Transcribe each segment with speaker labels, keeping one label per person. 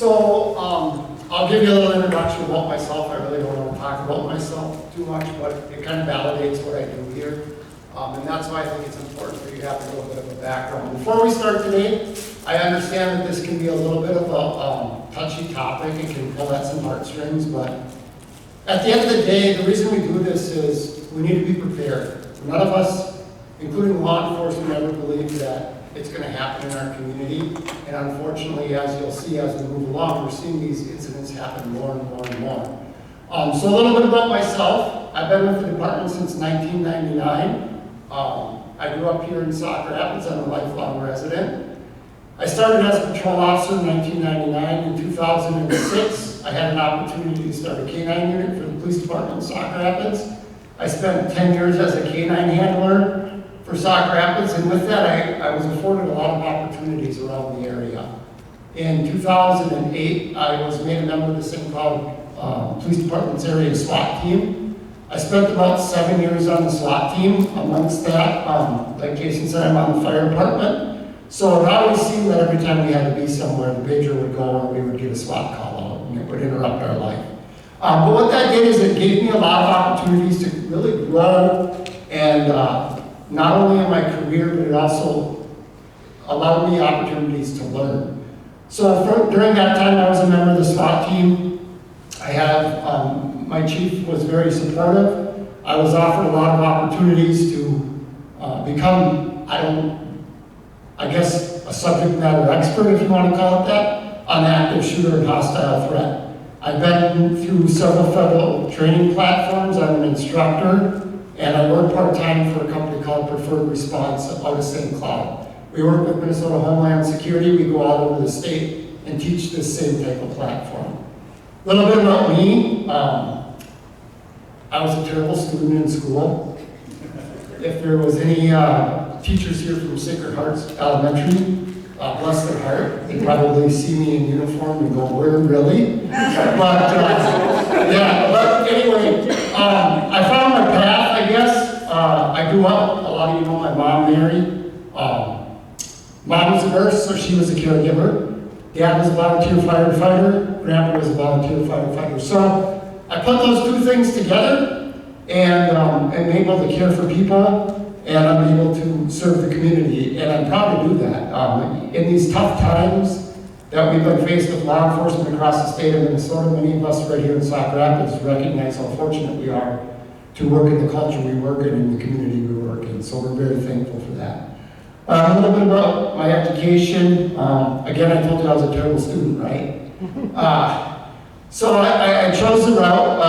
Speaker 1: I'll give you a little introduction about myself. I really don't want to talk about myself too much, but it kind of validates what I do here. And that's why I think it's important for you to have a little bit of a background. Before we start today, I understand that this can be a little bit of a touchy topic. It can pull at some heartstrings, but at the end of the day, the reason we do this is we need to be prepared. None of us, including law enforcement, ever believe that it's going to happen in our community. And unfortunately, as you'll see as we move along, we're seeing these incidents happen more and more and more. So a little bit about myself. I've been with the department since 1999. I grew up here in Sauk Rapids. I'm a lifelong resident. I started as a patrol officer in 1999. In 2006, I had an opportunity to start a K-9 unit for the police department in Sauk Rapids. I spent 10 years as a K-9 handler for Sauk Rapids, and with that, I was afforded a lot of opportunities around the area. In 2008, I was made a member of the St. Cloud Police Department's area SWAT team. I spent about 7 years on the SWAT team. Amongst that, like Jason said, I'm on the fire department. So it always seemed that every time we had to be somewhere, the pager would go and we would get a SWAT call out, and it would interrupt our life. But what that did is it gave me a lot of opportunities to really grow, and not only in my career, but it also allowed me opportunities to learn. So during that time, I was a member of the SWAT team. I have, my chief was very supportive. I was offered a lot of opportunities to become, I guess, a subject matter expert, if you want to call it that, on active shooter and hostile threat. I've been through several federal training platforms. I'm an instructor, and I work part-time for a company called Preferred Response out of St. Cloud. We work with Minnesota Homeland Security. We go all over the state and teach this same type of platform. A little bit about me. I was a terrible student in school. If there was any teachers here from Sacred Hearts Elementary, bless their heart, they probably see me in uniform and go, "Where really?" But anyway, I found my path, I guess. I grew up, a lot of you know my mom, Mary. Mom was a nurse, so she was a caregiver. Dad was a volunteer firefighter. Grandpa was a volunteer firefighter. So I put those two things together, and I'm able to care for people, and I'm able to serve the community, and I'm proud to do that. In these tough times that we've been faced with law enforcement across the state of Minnesota, many of us right here in Sauk Rapids recognize how fortunate we are to work in the culture we work in and the community we work in, so we're very thankful for that. A little bit about my education. Again, I told you I was a terrible student, right? So I chose the route.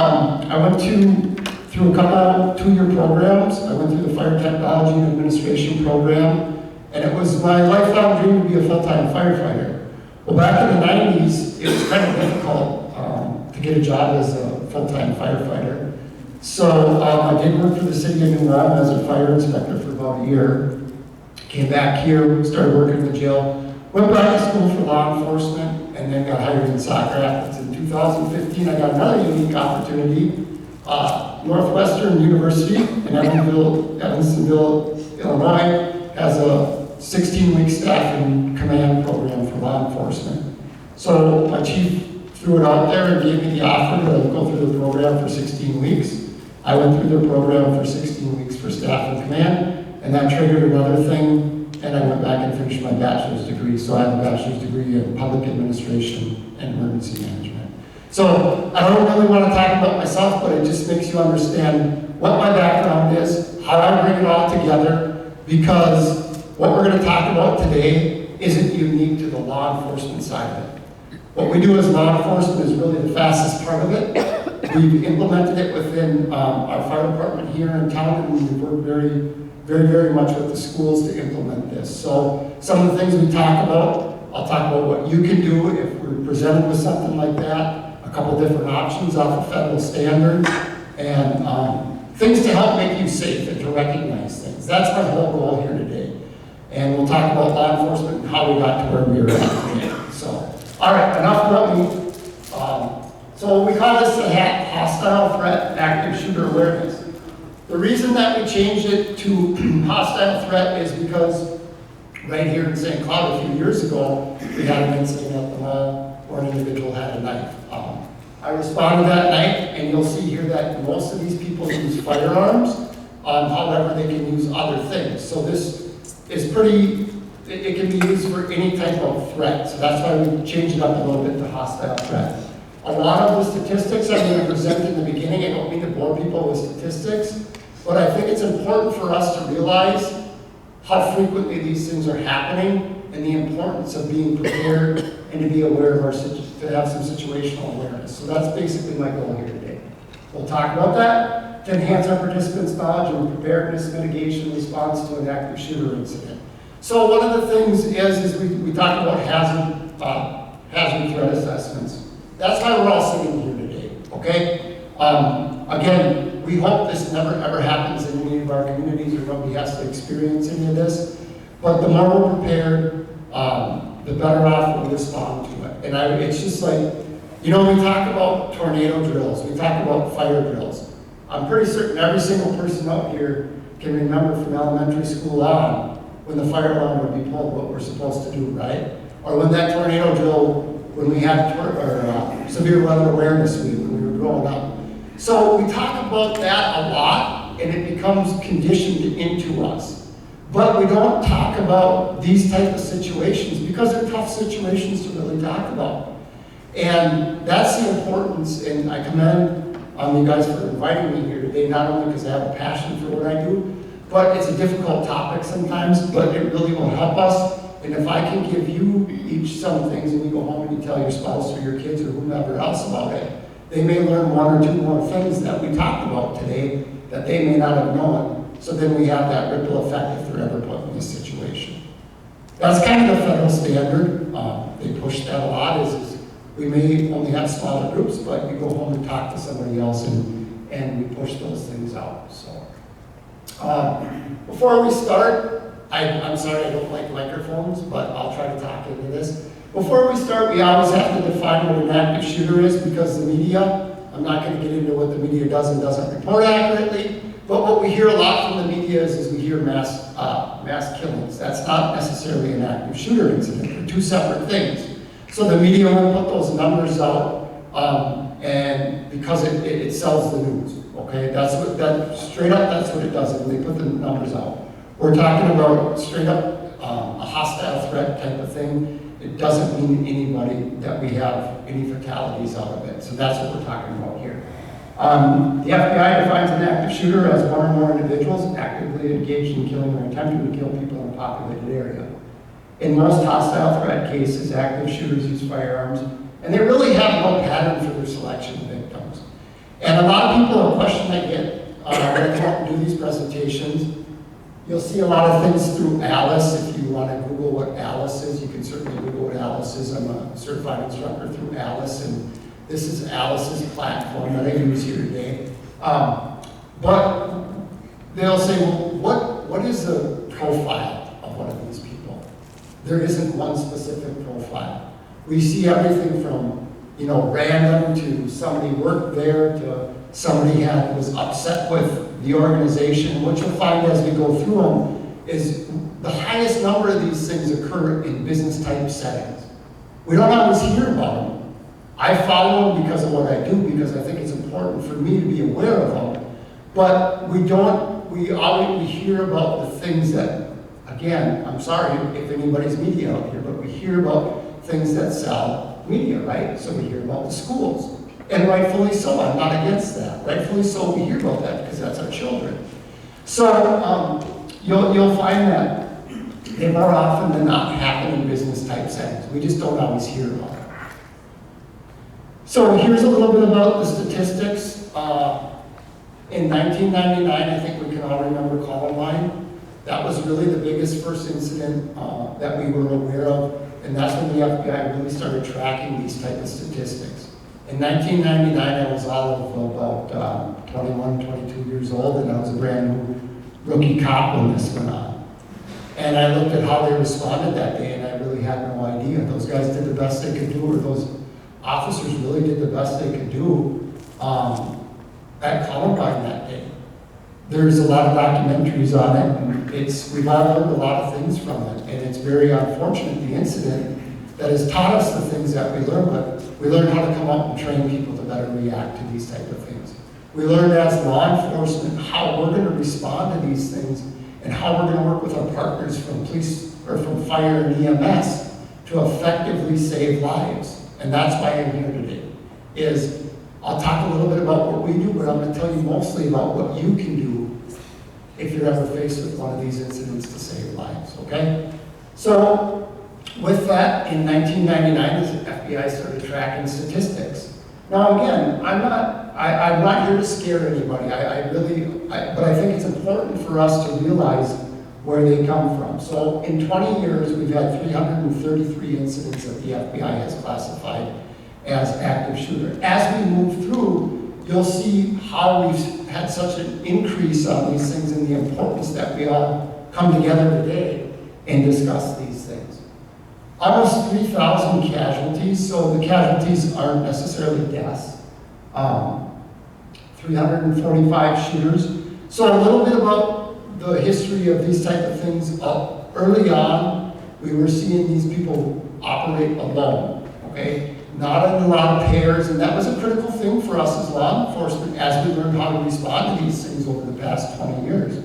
Speaker 1: I went through a couple two-year programs. I went through the Fire Technology and Administration program, and it was my lifelong dream to be a full-time firefighter. Well, back in the 90s, it was kind of difficult to get a job as a full-time firefighter. So I did work for the city of New Ulm as a fire inspector for about a year. Came back here, started working in the jail, went back to school for law enforcement, and then got hired in Sauk Rapids. In 2015, I got another unique opportunity. Northwestern University in Evansville, Illinois, has a 16-week staff and command program for law enforcement. So my chief threw it out there and gave me the offer to go through the program for 16 weeks. I went through the program for 16 weeks for staff and command. And that triggered another thing, and I went back and finished my bachelor's degree. So I have a bachelor's degree in public administration and emergency management. So I don't really want to talk about myself, but it just makes you understand what my background is, how I bring it all together, because what we're going to talk about today isn't unique to the law enforcement side of it. What we do as law enforcement is really the fastest part of it. We've implemented it within our fire department here in town, and we've worked very much with the schools to implement this. So some of the things we talk about, I'll talk about what you can do if we're presented with something like that, a couple different options off of federal standards, and things to help make you safe and to recognize things. That's my whole goal here today. And we'll talk about law enforcement and how we got to where we are at today. So, all right, enough about me. So we call this the hostile threat active shooter awareness. The reason that we changed it to hostile threat is because right here in St. Cloud a few years ago, we had an incident at the mall, or in the had a knife. I responded that night, and you'll see here that most of these people use firearms. However, they can use other things. So this is pretty, it can be used for any type of threat. So that's why we changed it up a little bit to hostile threat. A lot of the statistics I'm going to present in the beginning, I don't mean to bore people with statistics, but I think it's important for us to realize how frequently these things are happening and the importance of being prepared and to be aware of to have some situational awareness. So that's basically my goal here today. We'll talk about that to enhance our participants' knowledge and preparedness, mitigation, response to an active shooter incident. So one of the things is we talk about hazard threat assessments. That's why we're all sitting here today, okay? Again, we hope this never ever happens in any of our communities or nobody has to experience any of this. But the more we're prepared, the better off we'll respond to it. And it's just like, we talk about tornado drills, we talk about fire drills. I'm pretty certain every single person out here can remember from elementary school on when the fire alarm would be pulled, what we're supposed to do, right? Or when that tornado drill, when we had severe weather awareness week when we were growing up. So we talk about that a lot, and it becomes conditioned into us. But we don't talk about these type of situations because they're tough situations to really talk about. And that's the importance, and I commend you guys for inviting me here today, not only because I have a passion for what I do, but it's a difficult topic sometimes, but it really will help us. And if I can give you each some things and you go home and you tell your spouse or your kids or whomever else about it, they may learn one or two more things that we talked about today that they may not have known. So then we have that ripple effect if they're ever put in this situation. That's kind of the federal standard. They push that a lot is we may only have smaller groups, but you go home and talk to somebody else and we push those things out. So before we start, I'm sorry I don't like microphones, but I'll try to talk into this. Before we start, we always have to define what an active shooter is because the media, I'm not going to get into what the media does and doesn't report accurately, but what we hear a lot from the media is we hear mass killings. That's not necessarily an active shooter incident. They're two separate things. So the media won't put those numbers out, and because it sells the news. Okay, straight up that's what it does. When they put the numbers out, we're talking about straight up a hostile threat type of thing. It doesn't mean anybody that we have any fatalities out of it. So that's what we're talking about here. The FBI defines an active shooter as one or more individuals actively engaged in killing or attempting to kill people in a populated area. In most hostile threat cases, active shooters use firearms, and they really have no pattern for their selection of victims. And a lot of people, a question I get when I come up and do these presentations, you'll see a lot of things through ALICE. If you want to Google what ALICE is, you can certainly Google what ALICE is. I'm a certified instructor through ALICE, and this is ALICE's platform that I use here today. But they'll say, well, what is the profile of one of these people? There isn't one specific profile. We see everything from, random to somebody worked there to somebody was upset with the organization. What you'll find as we go through them is the highest number of these things occur in business type settings. We don't always hear about them. I follow them because of what I do, because I think it's important for me to be aware of them. But we hear about the things that, again, I'm sorry if anybody's media out here, but we hear about things that sell media, right? So we hear about the schools. And rightfully so, I'm not against that. Rightfully so, we hear about that because that's our children. So you'll find that they more often than not happen in business type settings. We just don't always hear about it. So here's a little bit about the statistics. In 1999, I think we can all remember Columbine. That was really the biggest first incident that we were aware of, and that's when the FBI really started tracking these type of statistics. In 1999, I was all of about 21, 22 years old, and I was a brand new rookie cop when this went on. And I looked at how they responded that day, and I really had no idea. Those guys did the best they could do, or those officers really did the best they could do at Columbine that day. There's a lot of documentaries on it, and we've all learned a lot of things from it, and it's very unfortunate, the incident. that has taught us the things that we learn, but we learn how to come up and train people to better react to these type of things. We learned as law enforcement how we're going to respond to these things and how we're going to work with our partners from police or from fire and EMS to effectively save lives. And that's why I'm here today. I'll talk a little bit about what we do, but I'm going to tell you mostly about what you can do if you're ever faced with one of these incidents to save lives, okay? So, with that, in 1999, the FBI started tracking statistics. Now again, I'm not here to scare anybody, but I think it's important for us to realize where they come from. So in 20 years, we've had 333 incidents that the FBI has classified as active shooter. As we move through, you'll see how we've had such an increase on these things and the importance that we all come together today and discuss these things. Almost 3,000 casualties, so the casualties aren't necessarily deaths. 345 shooters. So a little bit about the history of these type of things. Early on, we were seeing these people operate alone, okay? Not in a lot of pairs, and that was a critical thing for us as law enforcement as we learned how to respond to these things over the past 20 years.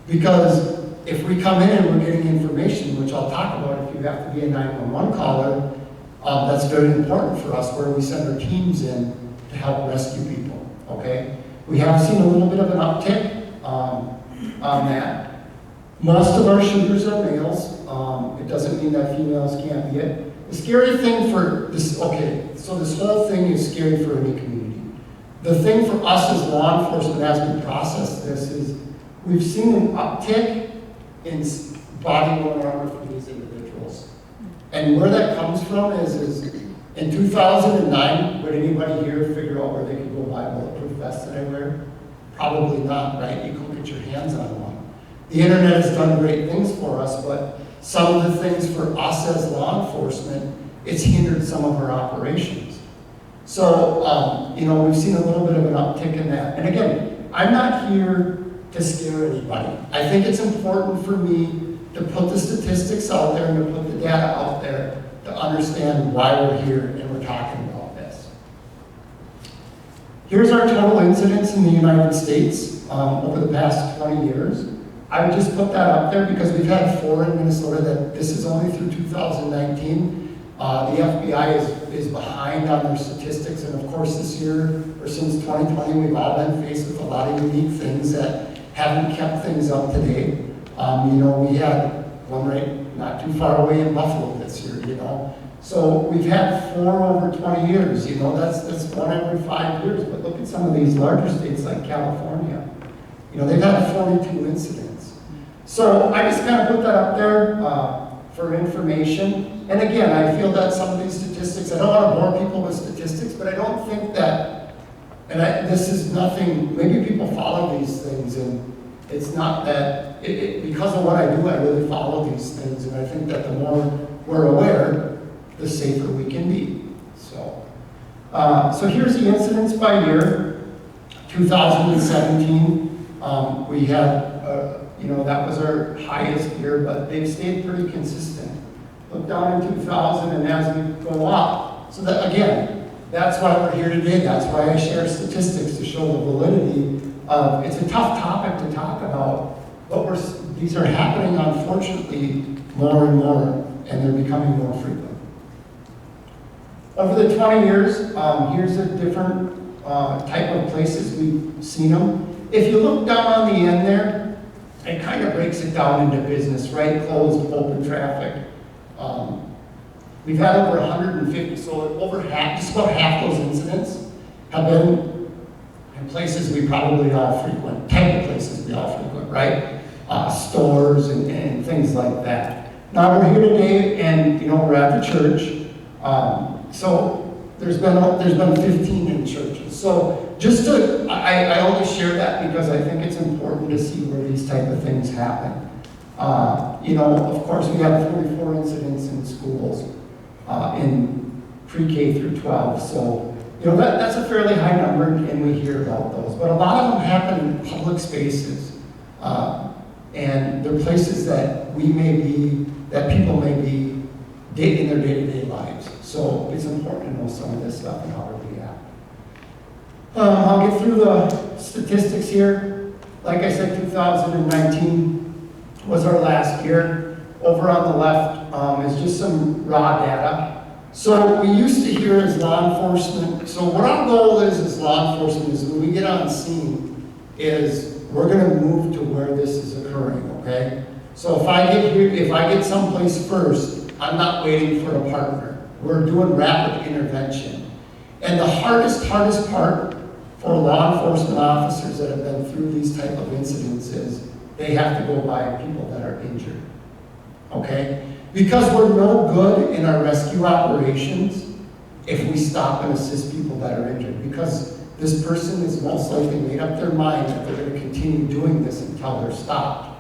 Speaker 1: Because if we come in and we're getting information, which I'll talk about if you have to be a 911 caller, that's very important for us, where we send our teams in to help rescue people, okay? We have seen a little bit of an uptick on that. Most of our shooters are males. It doesn't mean that females can't be it. The scary thing for this, okay, so this whole thing is scary for any community. The thing for us as law enforcement as we process this is we've seen an uptick in body-worn armor for these individuals. And where that comes from is in 2009, would anybody here figure out where they could go buy bulletproof vests that I wear? Probably not, right? You couldn't get your hands on one. The internet has done great things for us, but some of the things for us as law enforcement, it's hindered some of our operations. So, we've seen a little bit of an uptick in that. And again, I'm not here to scare anybody. I think it's important for me to put the statistics out there and to put the data out there to understand why we're here and we're talking about this. Here's our total incidents in the United States over the past 20 years. I would just put that up there because we've had 4 in Minnesota. That this is only through 2019. The FBI is behind on their statistics, and of course this year, or since 2020, we've all been faced with a lot of unique things that haven't kept things up to date. We had one right not too far away in Buffalo this year, So we've had 4 over 20 years, that's 1 every 5 years. But look at some of these larger states like California. They've had 42 incidents. So I just kind of put that up there for information. And again, I feel that some of these statistics, I don't want to bore people with statistics, but I don't think that, this is nothing, maybe people follow these things, and it's not that, because of what I do, I really follow these things, and I think that the more we're aware, the safer we can be. So here's the incidents by year. 2017, we had, that was our highest year, but they've stayed pretty consistent. Look down in 2000, and as we go up, so that again, that's why we're here today. That's why I share statistics to show the validity of. It's a tough topic to talk about, but these are happening, unfortunately, more and more, and they're becoming more frequent. Over the 20 years, here's a different type of places we've seen them. If you look down on the end there, it kind of breaks it down into business, right? Closed, open traffic. We've had over 150, so over half, just about half those incidents have been in places we probably all frequent, type of places we all frequent, right? Stores and things like that. Now we're here today, and we're at the church. So there's been 15 in churches. So just I only share that because I think it's important to see where these type of things happen. Of course, we have 44 incidents in schools in pre-K through 12. So, that's a fairly high number, and we hear about those. But a lot of them happen in public spaces, and they're places that people may be in their day-to-day lives. So it's important to know some of this stuff and how to react. I'll get through the statistics here. Like I said, 2019 was our last year. Over on the left is just some raw data. So we used to hear as law enforcement, so what our goal is as law enforcement is when we get on scene is we're going to move to where this is occurring, okay? So if I get someplace first, I'm not waiting for a partner. We're doing rapid intervention. And the hardest part for law enforcement officers that have been through these type of incidents is they have to go by people that are injured, okay? Because we're no good in our rescue operations if we stop and assist people that are injured, because this person is most likely made up their mind that they're going to continue doing this until they're stopped.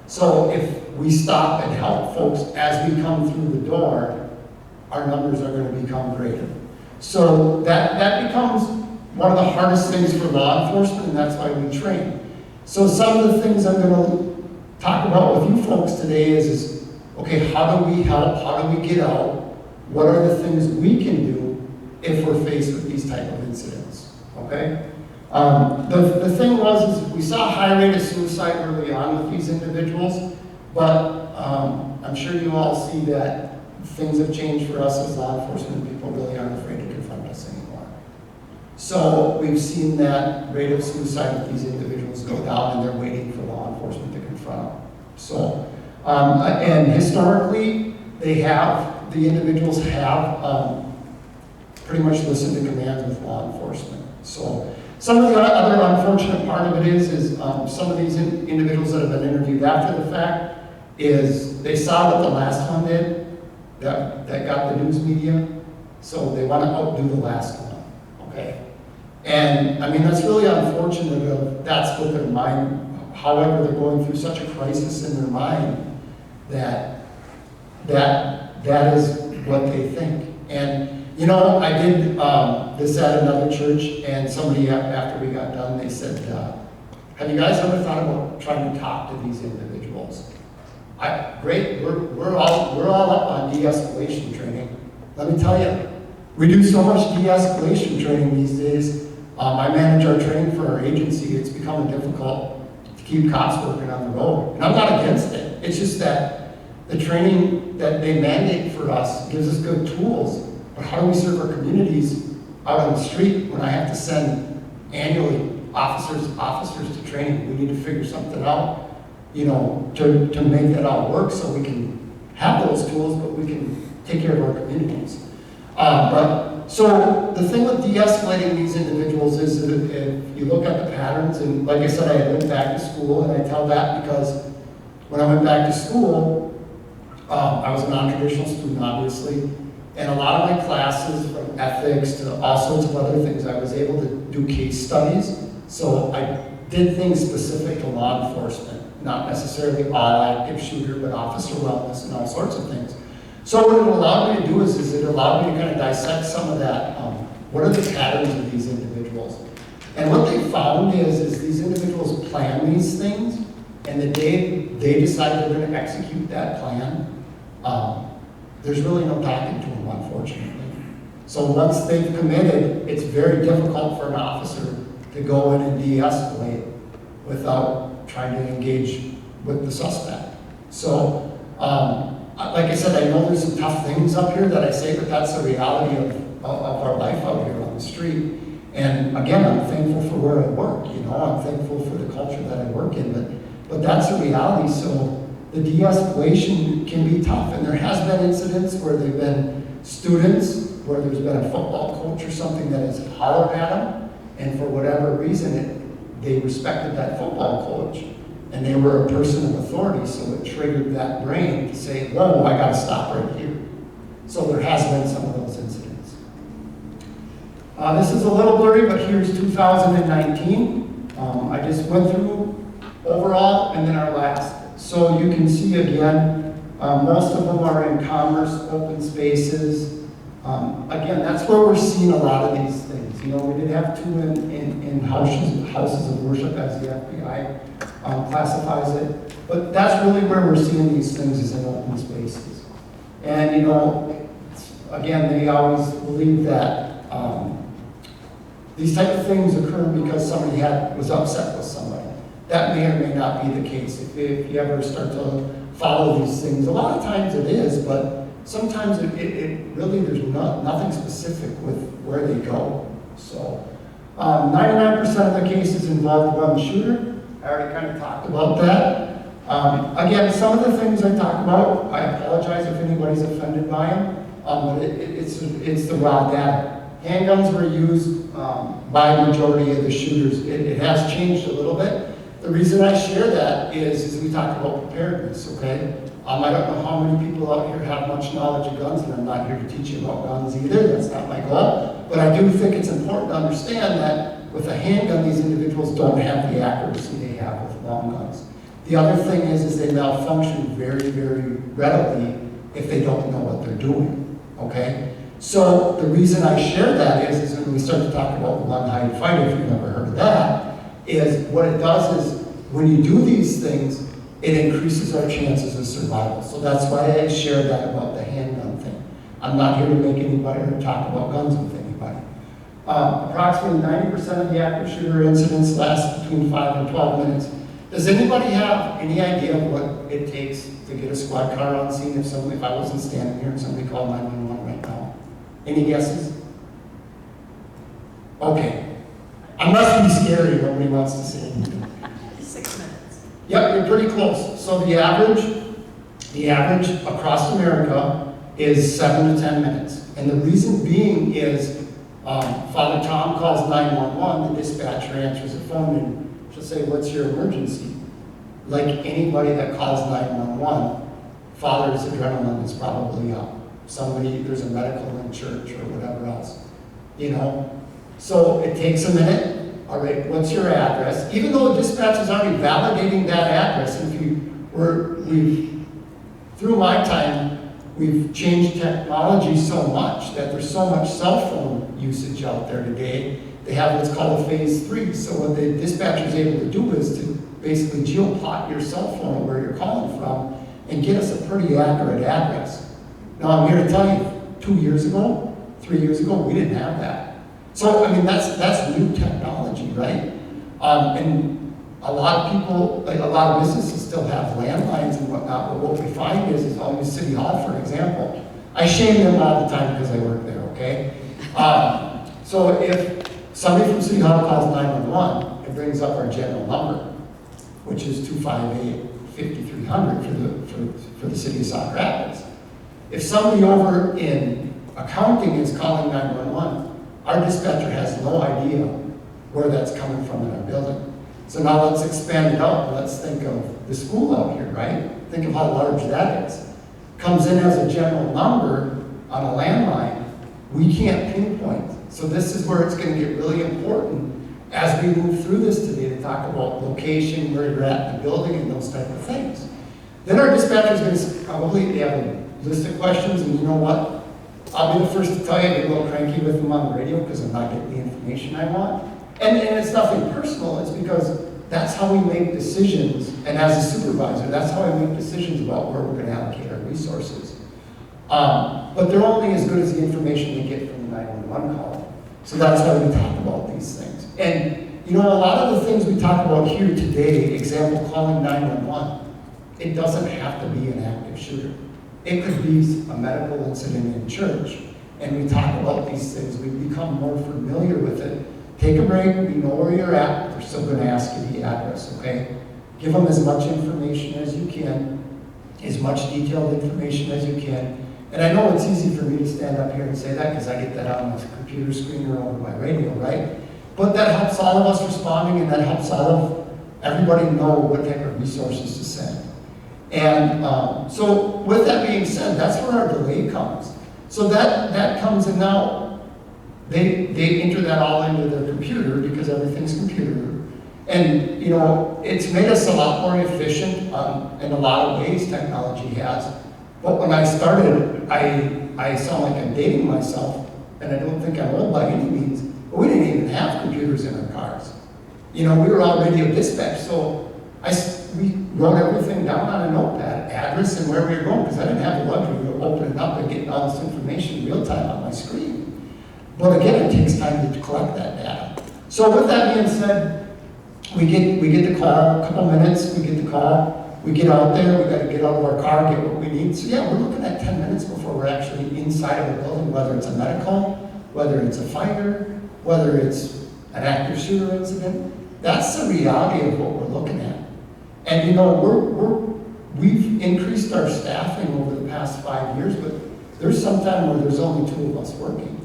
Speaker 1: So if we stop and help folks as we come through the door, our numbers are going to become greater. So that becomes one of the hardest things for law enforcement, and that's why we train. So some of the things I'm going to talk about with you folks today is okay, how do we help? How do we get out? What are the things we can do if we're faced with these type of incidents? Okay? The thing is we saw a high rate of suicide early on with these individuals, but I'm sure you all see that things have changed for us as law enforcement. People really aren't afraid to confront us anymore. So we've seen that rate of suicide with these individuals go down, and they're waiting for law enforcement to confront them. So, and historically, the individuals have pretty much listened to commands with law enforcement. So some of the other unfortunate part of it is some of these individuals that have been interviewed after the fact is they saw what the last one did that got the news media, so they want to outdo the last one, okay? And I mean, that's really unfortunate. That's what their mind, however, they're going through such a crisis in their mind that is what they think. And you know, I did this at another church, and somebody after we got done, they said, have you guys ever thought about trying to talk to these individuals? Great, we're all up on de-escalation training. Let me tell you, we do so much de-escalation training these days. I manage our training for our agency. It's becoming difficult to keep cops working on the road. And I'm not against it. It's just that the training that they mandate for us gives us good tools. But how do we serve our communities out on the street when I have to send annually officers to training? We need to figure something out, you know, to make that all work so we can have those tools, but we can take care of our communities. So the thing with de-escalating these individuals is that if you look at the patterns, and like I said, I went back to school, and I tell that because when I went back to school, I was a non-traditional student, obviously, and a lot of my classes, from ethics to all sorts of other things, I was able to do case studies. So I did things specific to law enforcement, not necessarily all active shooter, but officer wellness and all sorts of things. So what it allowed me to do is it allowed me to kind of dissect some of that. What are the patterns of these individuals? And what they found is these individuals plan these things, and the day they decide they're going to execute that plan, there's really no talking to them, unfortunately. So once they've committed, it's very difficult for an officer to go in and de-escalate without trying to engage with the suspect. So, like I said, I know there's some tough things up here that I say, but that's the reality of our life out here on the street. And again, I'm thankful for where I work, you know, I'm thankful for the culture that I work in, but that's the reality. So the de-escalation can be tough, and there has been incidents where there have been students, where there's been a football coach or something that has hollered at them, and for whatever reason, they respected that football coach, and they were a person of authority, so it triggered that brain to say, whoa, I gotta stop right here. So there has been some of those incidents. This is a little blurry, but here's 2019. I just went through overall and then our last. So you can see again, most of them are in commerce, open spaces. Again, that's where we're seeing a lot of these things. You know, we did have two in houses of worship, as the FBI classifies it. But that's really where we're seeing these things, is in open spaces. And you know, again, they always believe that these type of things occur because somebody was upset with somebody. That may or may not be the case. If you ever start to follow these things, a lot of times it is, but sometimes it really, there's nothing specific with where they go. So 99% of the cases involve one shooter. I already kind of talked about that. Again, some of the things I talk about, I apologize if anybody's offended by them, but it's the raw data. Handguns were used by the majority of the shooters. It has changed a little bit. The reason I share that is we talk about preparedness, okay? I don't know how many people out here have much knowledge of guns, and I'm not here to teach you about guns either. That's not my goal. But I do think it's important to understand that with a handgun, these individuals don't have the accuracy they have with long guns. The other thing is they malfunction very, very readily if they don't know what they're doing, okay? So the reason I share that is when we start to talk about the one hide fight, if you've never heard of that, is what it does is when you do these things, it increases our chances of survival. So that's why I shared that about the handgun thing. I'm not here to make anybody or talk about guns with anybody. Approximately 90% of the active shooter incidents last between 5 and 12 minutes. Does anybody have any idea of what it takes to get a squad car on scene if I wasn't standing here and somebody called 911 right now? Any guesses? Okay. I must be scary, nobody wants to say anything.
Speaker 2: 6 minutes.
Speaker 1: Yep, you're pretty close. So the average across America is 7 to 10 minutes. And the reason being is Father Tom calls 911, the dispatcher answers the phone and she'll say, what's your emergency? Like anybody that calls 911, Father's adrenaline is probably up. There's a medical in church or whatever else, you know? So it takes a minute. All right, what's your address? Even though the dispatch is already validating that address, and through my time, we've changed technology so much that there's so much cell phone usage out there today. They have what's called a phase 3. So what the dispatcher is able to do is to basically geoplot your cell phone where you're calling from and get us a pretty accurate address. Now I'm here to tell you, 2 years ago, 3 years ago, we didn't have that. So, I mean, that's new technology, right? And a lot of people, like a lot of businesses still have landlines and whatnot, but what we find is always City Hall, for example. I shame them all the time because I work there, okay? So if somebody from City Hall calls 911, it brings up our general number, which is 258-5300 for the city of Sauk Rapids. If somebody over in accounting is calling 911, our dispatcher has no idea where that's coming from in our building. So now let's expand it out. Let's think of the school out here, right? Think of how large that is. Comes in as a general number on a landline, we can't pinpoint. So this is where it's going to get really important as we move through this today to talk about location, where you're at in the building, and those type of things. Then our dispatcher is going to probably have a list of questions, and you know what? I'll be the first to tell you I get a little cranky with them on the radio because I'm not getting the information I want. And it's nothing personal, it's because that's how we make decisions, and as a supervisor, that's how I make decisions about where we're going to allocate our resources. But they're only as good as the information they get from the 911 call. So that's why we talk about these things. And you know, a lot of the things we talk about here today, example calling 911, it doesn't have to be an active shooter. It could be a medical incident in church, and we talk about these things. We become more familiar with it. Take a break, we know where you're at, they're still gonna ask you the address, okay? Give them as much information as you can, as much detailed information as you can. And I know it's easy for me to stand up here and say that because I get that on my computer screen or over my radio, right? But that helps all of us responding, and that helps all of everybody know what type of resources to send. And so with that being said, that's where our delay comes. So that comes in now. They enter that all into their computer because everything's computer. And you know, it's made us a lot more efficient in a lot of ways, technology has. But when I started, I sound like I'm dating myself, and I don't think I'm old by any means, but we didn't even have computers in our cars. You know, we were on radio dispatch, so we wrote everything everything down on a notepad, address and where we were going, because I didn't have the luxury of opening up and getting all this information real time on my screen. But again, it takes time to collect that data. So with that being said, we get the call, a couple minutes, we get the call, we get out there, we got to get out of our car, get what we need. So yeah, we're looking at 10 minutes before we're actually inside of a building, whether it's a medical, whether it's a fire, whether it's an active shooter incident. That's the reality of what we're looking at. And you know, we've increased our staffing over the past 5 years, but there's some time where there's only 2 of us working.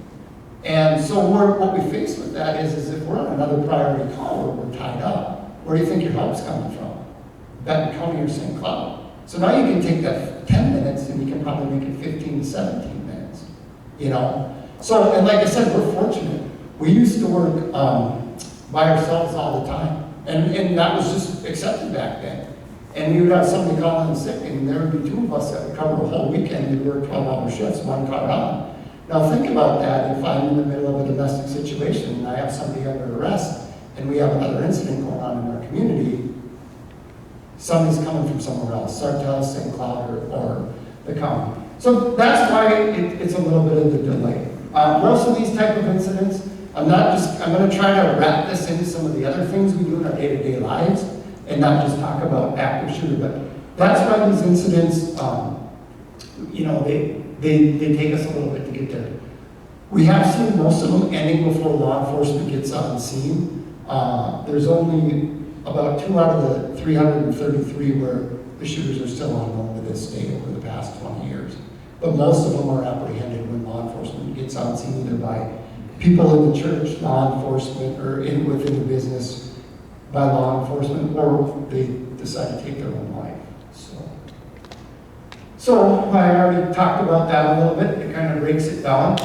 Speaker 1: And so what we face with that is if we're on another priority call where we're tied up, where do you think your help's coming from? Benton County or St. Cloud. So now you can take that 10 minutes and you can probably make it 15 to 17 minutes, you know? So, and like I said, we're fortunate. We used to work by ourselves all the time. And that was just accepted back then. And we would have somebody call in sick, and there would be 2 of us that would cover a whole weekend. We'd work 12-hour shifts, 1 car on. Now think about that. If I'm in the middle of a domestic situation and I have somebody under arrest, and we have another incident going on in our community, somebody's coming from somewhere else, Sartell, St. Cloud, or the county. So that's why it's a little bit of the delay. Most of these type of incidents, I'm going to try to wrap this into some of the other things we do in our day-to-day lives, and not just talk about active shooter, but that's why these incidents, you know, they take us a little bit to get there. We have seen most of them ending before law enforcement gets on scene. There's only about 2 out of the 333 where the shooters are still unknown to this day over the past 20 years. But most of them are apprehended when law enforcement gets on scene, either by people in the church, law enforcement, or within the business by law enforcement, or they decide to take their own life. So I already talked about that a little bit. It kind of breaks it down.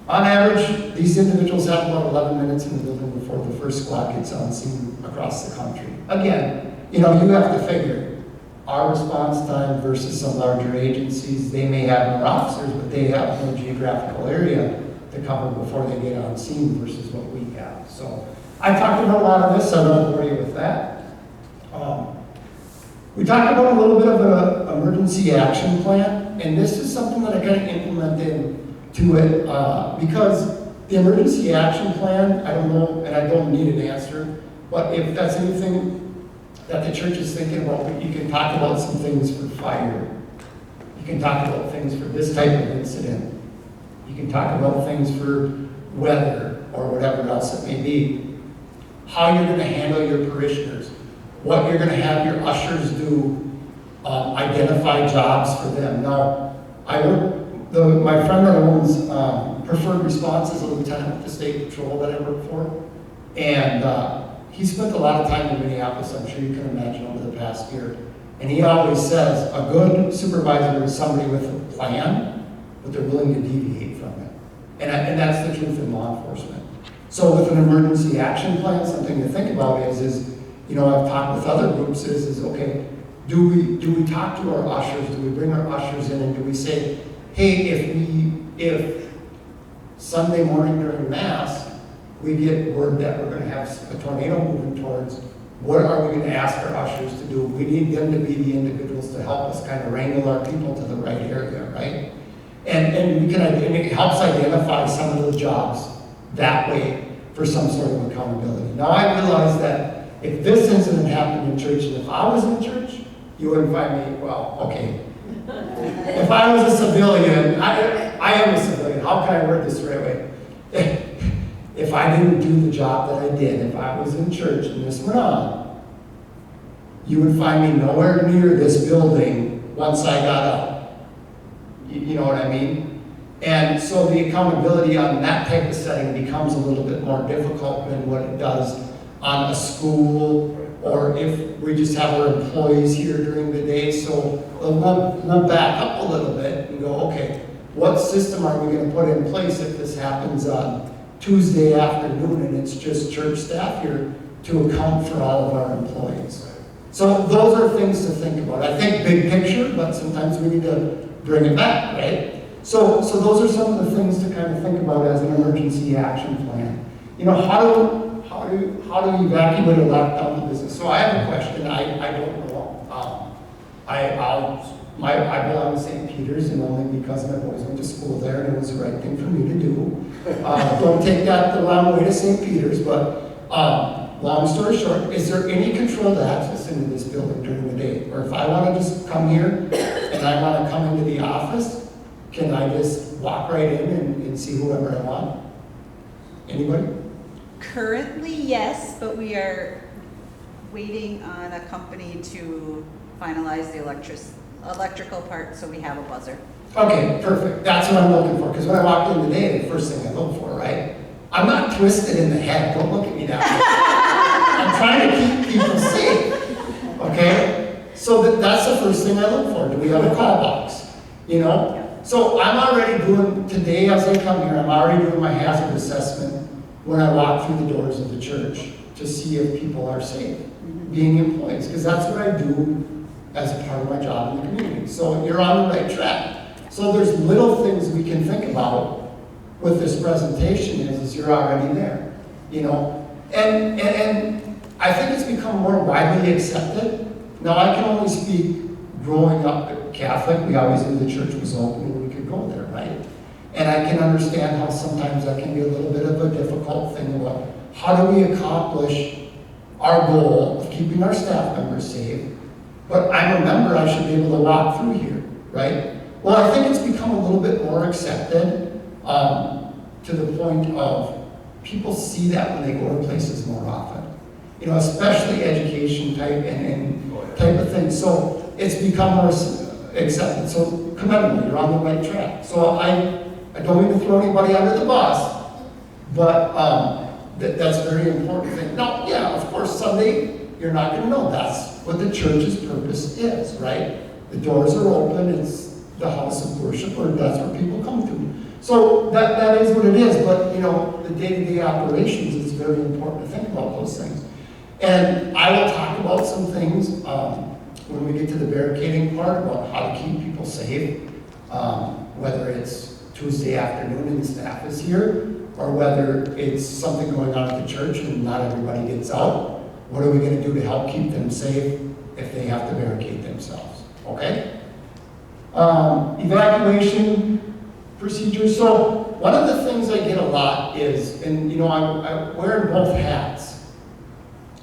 Speaker 1: On average, these individuals have about 11 minutes in the building before the first squad gets on scene across the country. Again, you know, you have to figure our response time versus some larger agencies. They may have more officers, but they have no geographical area to cover before they get on scene versus what we have. So I talked about a lot of this, so I don't bore you with that. We talked about a little bit of an emergency action plan, and this is something that I kind of implemented to it because the emergency action plan, I don't know, and I don't need an answer, but if that's anything that the church is thinking about, you can talk about some things for fire. You can talk about things for this type of incident. You can talk about things for weather or whatever else it may be. How you're going to handle your parishioners. What you're going to have your ushers do, identify jobs for them. Now, my friend that owns Preferred Response is a lieutenant with the state patrol that I work for, and he spent a lot of time in Minneapolis, I'm sure you can imagine, over the past year. And he always says a good supervisor is somebody with a plan, but they're willing to deviate from it. And that's the truth in law enforcement. So with an emergency action plan, something to think about is you know, I've talked with other groups is okay, do we talk to our ushers? Do we bring our ushers in and do we say, hey, if Sunday morning during Mass, we get word that we're going to have a tornado moving towards, what are we going to ask our ushers to do? We need them to be the individuals to help us kind of wrangle our people to the right area, right? And it helps identify some of those jobs that way for some sort of accountability. Now I realize that if this incident happened in church, and if I was in church, you wouldn't find me, well, okay. If I was a civilian, I am a civilian, how can I word this the right way? If I didn't do the job that I did, if I was in church and this went on, you would find me nowhere near this building once I got up. You know what I mean? And so the accountability on that type of setting becomes a little bit more difficult than what it does on a school, or if we just have our employees here during the day. So we'll back up a little bit and go, okay, what system are we going to put in place if this happens on Tuesday afternoon and it's just church staff here to account for all of our employees? So those are things to think about. I think big picture, but sometimes we need to bring it back, right? So those are some of the things to kind of think about as an emergency action plan. You know, how do you evacuate or lock down the business? So I have a question. I don't know. I belong to St. Peter's, and only because my boys went to school there, and it was the right thing for me to do. Don't take that the long way to St. Peter's, but long story short, is there any controlled access into this building during the day? Or if I want to just come here and I want to come into the office, can I just walk right in and see whoever I want? Anybody?
Speaker 2: Currently, yes, but we are waiting on a company to finalize the electrical part, so we have a buzzer.
Speaker 1: Okay, perfect. That's what I'm looking for. Because when I walked in today, the first thing I look for, right? I'm not twisted in the head. Don't look at me that way. I'm trying to keep people safe. Okay? So that's the first thing I look for. Do we have a call box? You know? So I'm already doing, today as I come here, I'm already doing my hazard assessment when I walk through the doors of the church to see if people are safe, being employees. Because that's what I do as a part of my job in the community. So you're on the right track. So there's little things we can think about with this presentation is you're already there, you know. And I think it's become more widely accepted. Now I can only speak growing up Catholic, we always knew the church was open and we could go there, right? And I can understand how sometimes that can be a little bit of a difficult thing about how do we accomplish our goal of keeping our staff members safe, but I'm a member, I should be able to walk through here, right? Well, I think it's become a little bit more accepted to the point of people see that when they go to places more often. You know, especially education type and type of thing. So it's become more accepted. So commendable, you're on the right track. So I don't mean to throw anybody under the bus, but that's a very important thing. Now, yeah, of course, Sunday, you're not going to know. That's what the church's purpose is, right? The doors are open, it's the house of worship, or that's where people come to. So that is what it is, but you know, the day-to-day operations, it's very important to think about those things. And I will talk about some things when we get to the barricading part about how to keep people safe, whether it's Tuesday afternoon and staff is here, or whether it's something going on at the church and not everybody gets out. What are we going to do to help keep them safe if they have to barricade themselves, okay? Evacuation procedures. So one of the things I get a lot is, and you know, I wear both hats.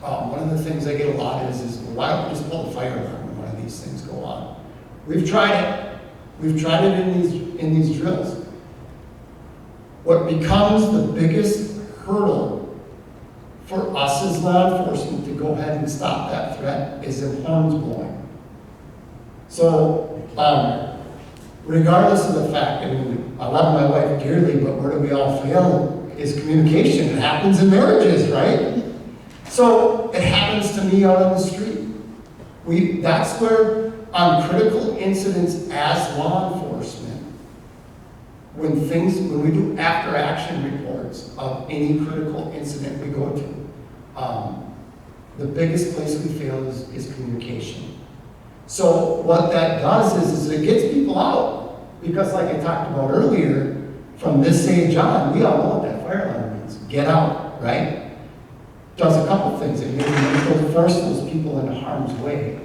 Speaker 1: One of the things I get a lot is well, why don't we just pull the fire alarm when one of these things go on? We've tried it. We've tried it in these drills. What becomes the biggest hurdle for us as law enforcement to go ahead and stop that threat is if horns blowing. So, regardless of the fact, I mean, I love my wife dearly, but where do we all fail is communication. It happens in marriages, right? So it happens to me out on the street. That's where on critical incidents as law enforcement, when we do after action reports of any critical incident we go to, the biggest place we fail is communication. So what that does is it gets people out. Because like I talked about earlier, from this age on, we all know what that fire alarm means. Get out, right? Does a couple things. It maybe force those people into harm's way.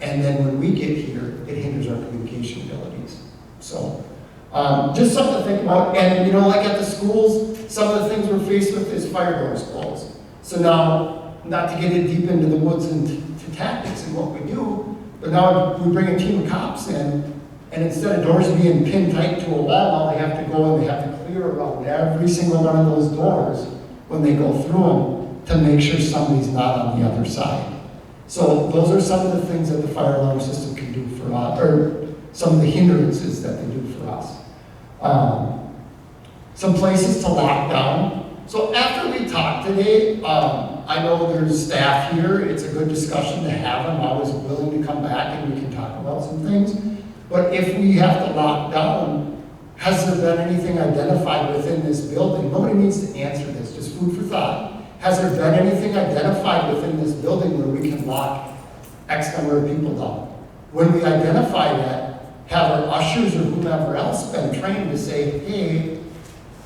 Speaker 1: And then when we get here, it hinders our communication abilities. So just something to think about. And you know, like at the schools, some of the things we're faced with is fire doors closed. So now, not to get it deep into the woods and to tactics and what we do, but now we bring a team of cops in, and instead of doors being pinned tight to a wall, now they have to go and they have to clear around every single one of those doors when they go through them to make sure somebody's not on the other side. So those are some of the things that the fire alarm system can do for us, or some of the hindrances that they do for us. Some places to lock down. So after we talk today, I know there's staff here. It's a good discussion to have. I'm always willing to come back and we can talk about some things. But if we have to lock down, has there been anything identified within this building? Nobody needs to answer this, just food for thought. Has there been anything identified within this building where we can lock X number of people down? When we identify that, have our ushers or whomever else been trained to say, hey,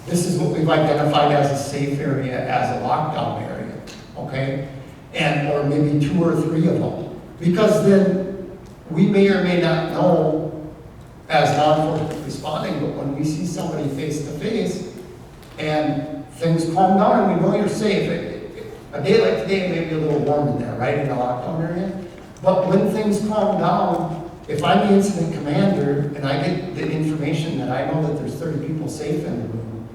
Speaker 1: this is what we've identified as a safe area, as a lockdown area, okay? And, or maybe 2 or 3 of them. Because then we may or may not know as law enforcement responding, but when we see somebody face to face and things calm down and we know you're safe, a day like today may be a little warm in there, right, in the lockdown area. But when things calm down, if I'm the incident commander and I get the information that I know that there's 30 people safe in the room,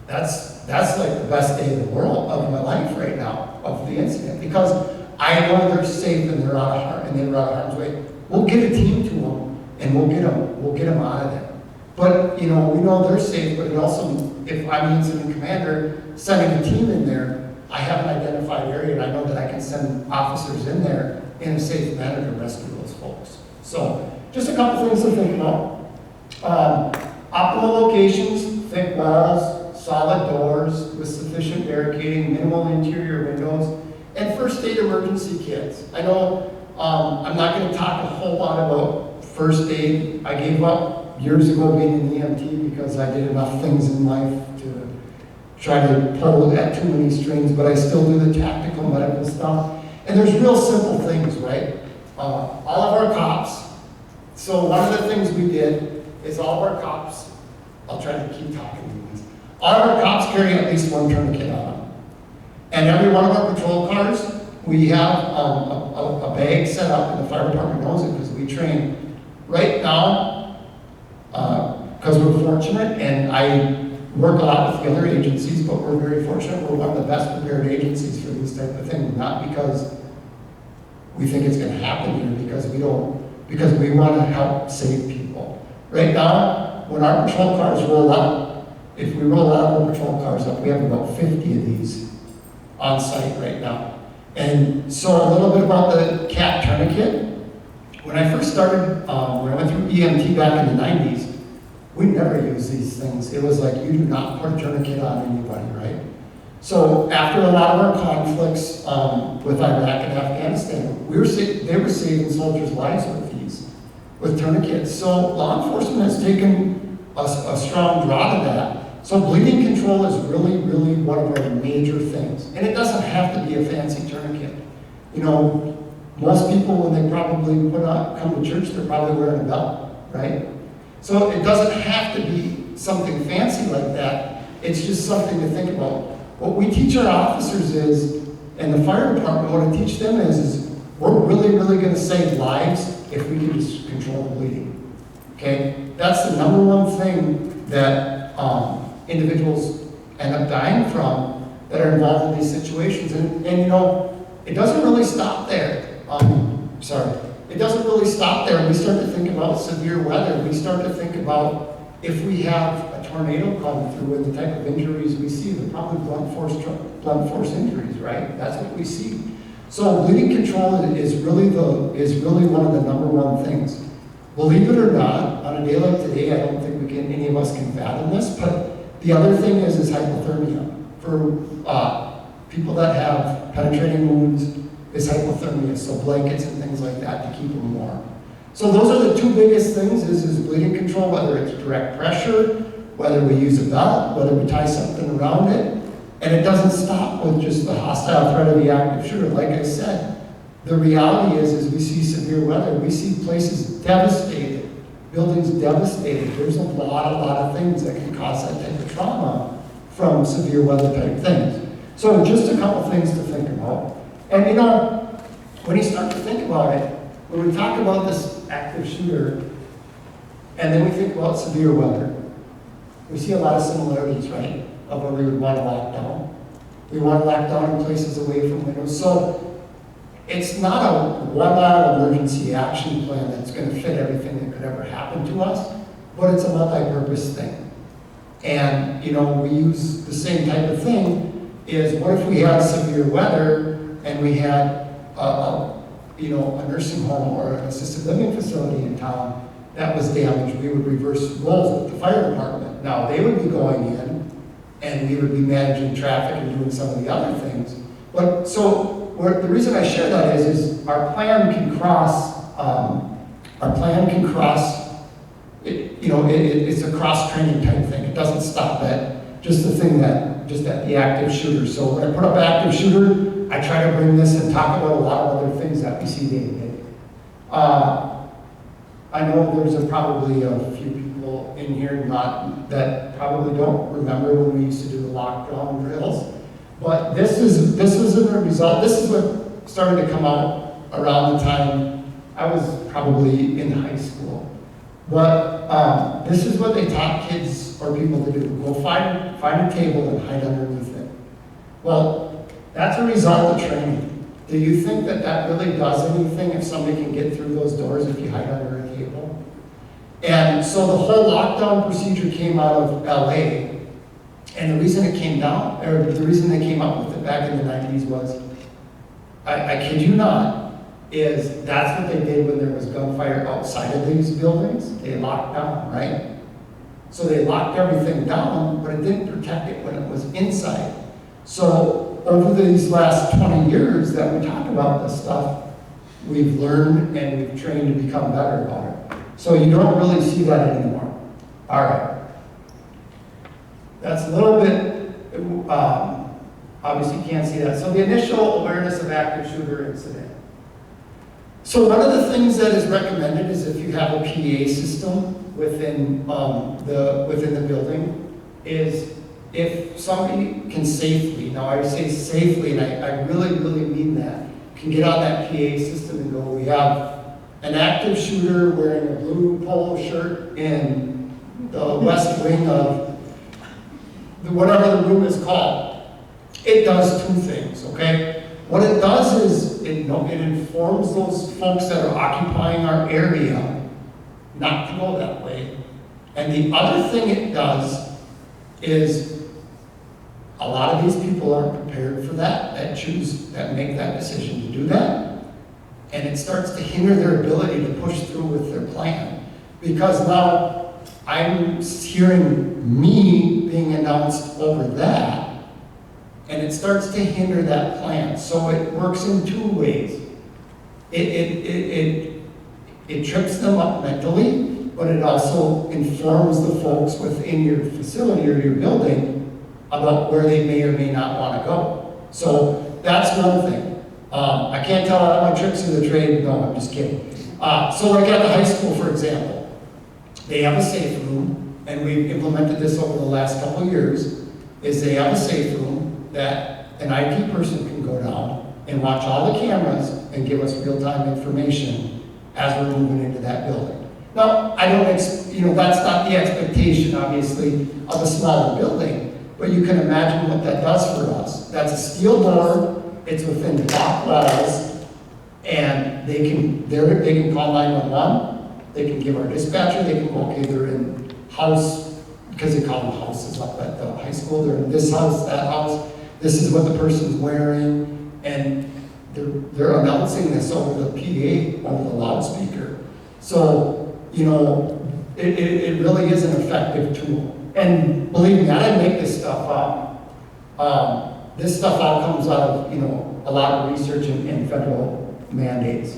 Speaker 1: that's like the best day of the world of my life right now of the incident, because I know they're safe and they're out of harm's way. We'll get a team to them and we'll get them out of there. But we know they're safe. But it also, if I'm the incident commander sending a team in there, I have an identified area and I know that I can send officers in there in a safe manner to rescue those folks. So just a couple things to think about. Optimal locations, thick walls, solid doors with sufficient barricading, minimal interior windows, and first aid emergency kits. I know I'm not going to talk a whole lot about first aid. I gave up years ago being an EMT because I did enough things in life to try to pull at too many strings, but I still do the tactical medical stuff. And there's real simple things, right? All of our cops. So one of the things we did is all of our cops, I'll try to keep talking to these. All of our cops carry at least one tourniquet on them. And every one of our patrol cars, we have a bag set up, and the fire department knows it because we train. Right now, because we're fortunate, and I work a lot with the other agencies, but we're very fortunate. We're one of the best prepared agencies for these type of things, not because we think it's going to happen here, because we want to help save people. Right now, when our patrol cars roll up, if we roll out our patrol cars up, we have about 50 of these on site right now. And so a little bit about the CAT tourniquet. When I first started, when I went through EMT back in the 90s, we never used these things. It was like, you do not put a tourniquet on anybody, right? So after a lot of our conflicts with Iraq and Afghanistan, they were saving soldiers' lives with tourniquets. So law enforcement has taken a strong draw to that. So bleeding control is really, really one of our major things. And it doesn't have to be a fancy tourniquet. Most people, when they probably come to church, they're probably wearing a belt, right? So it doesn't have to be something fancy like that. It's just something to think about. What we teach our officers is, and the fire department, what I teach them is we're really, really going to save lives if we can just control the bleeding. Okay? That's the number one thing that individuals end up dying from that are involved in these situations. And it doesn't really stop there. It doesn't really stop there. We start to think about severe weather. We start to think about if we have a tornado come through and the type of injuries we see, they're probably blunt force injuries, right? That's what we see. So bleeding control is really one of the number one things. Believe it or not, on a day like today, I don't think any of us can fathom this, but the other thing is hypothermia. For people that have penetrating wounds, is hypothermia, so blankets and things like that to keep them warm. So those are the two biggest things, is bleeding control, whether it's direct pressure, whether we use a belt, whether we tie something around it. And it doesn't stop with just the hostile threat of the active shooter. Like I said, the reality is we see severe weather. We see places devastated, buildings devastated. There's a lot of things that can cause that type of trauma from severe weather type things. So just a couple things to think about. And when you start to think about it, when we talk about this active shooter, and then we think about severe weather, we see a lot of similarities, right, of what we would want to lock down. We want to lock down in places away from windows. So it's not a one-out emergency action plan that's going to fit everything that could ever happen to us, but it's a multi-purpose thing. And, we use the same type of thing is, what if we had severe weather and we had a nursing home or an assisted living facility in town that was damaged? We would reverse roles with the fire department. Now, they would be going in and we would be managing traffic and doing some of the other things. But the reason I share that is our plan can cross, it's a cross-training type thing. It doesn't stop at just at the active shooter. So when I put up active shooter, I try to bring this and talk about a lot of other things that we see day to day. I know there's probably a few people in here that probably don't remember when we used to do the lockdown drills. But this is a result. This is what started to come out around the time I was probably in high school. But this is what they taught kids or people to do. Go find a table and hide underneath it. Well, that's a result of training. Do you think that really does anything if somebody can get through those doors if you hide under a table? And so the whole lockdown procedure came out of LA. And the reason it came down, or the reason they came up with it back in the 90s was, I kid you not, is that's what they did when there was gunfire outside of these buildings. They locked down, right? So they locked everything down, but it didn't protect it when it was inside. So over these last 20 years that we talk about this stuff, we've learned and we've trained to become better about it. So you don't really see that anymore. All right. That's a little bit, obviously you can't see that. So the initial awareness of active shooter incident. So one of the things that is recommended is if you have a PA system within the building, is if somebody can safely, now I say safely, and I really, really mean that, can get on that PA system and go, we have an active shooter wearing a blue polo shirt in the west wing of whatever the room is called. It does two things, okay? What it does is it informs those folks that are occupying our area not to go that way. And the other thing it does is a lot of these people aren't prepared for that make that decision to do that. And it starts to hinder their ability to push through with their plan. Because now I'm hearing me being announced over that, and it starts to hinder that plan. So it works in two ways. It trips them up mentally, but it also informs the folks within your facility or your building about where they may or may not want to go. So that's one thing. I can't tell all my tricks of the trade. No, I'm just kidding. So like at the high school, for example, they have a safe room, and we've implemented this over the last couple of years, is they have a safe room that an IT person can go down and watch all the cameras and give us real-time information as we're moving into that building. Now, I don't, that's not the expectation, obviously, of a smaller building, but you can imagine what that does for us. That's a steel door, it's within block walls, and they can call 911, they can give our dispatcher, they can go, okay, they're in house, because they call them houses up at the high school, they're in this house, that house, this is what the person's wearing, and they're announcing this over the PA, over the loudspeaker. So, it really is an effective tool. And believe me, I didn't make this stuff up. This stuff all comes out of, a lot of research and federal mandates.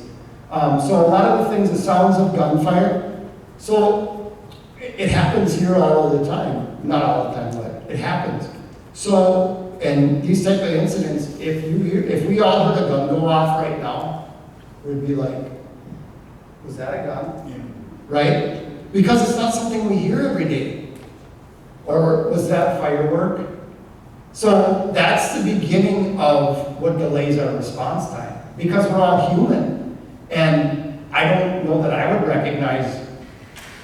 Speaker 1: So a lot of the things, the sounds of gunfire, so it happens here all the time. Not all the time, but it happens. So, and these type of incidents, if we all heard a gun go off right now, we'd be like, was that a gun? Yeah. Right? Because it's not something we hear every day. Or was that a firework? So that's the beginning of what delays our response time. Because we're all human. And I don't know that I would recognize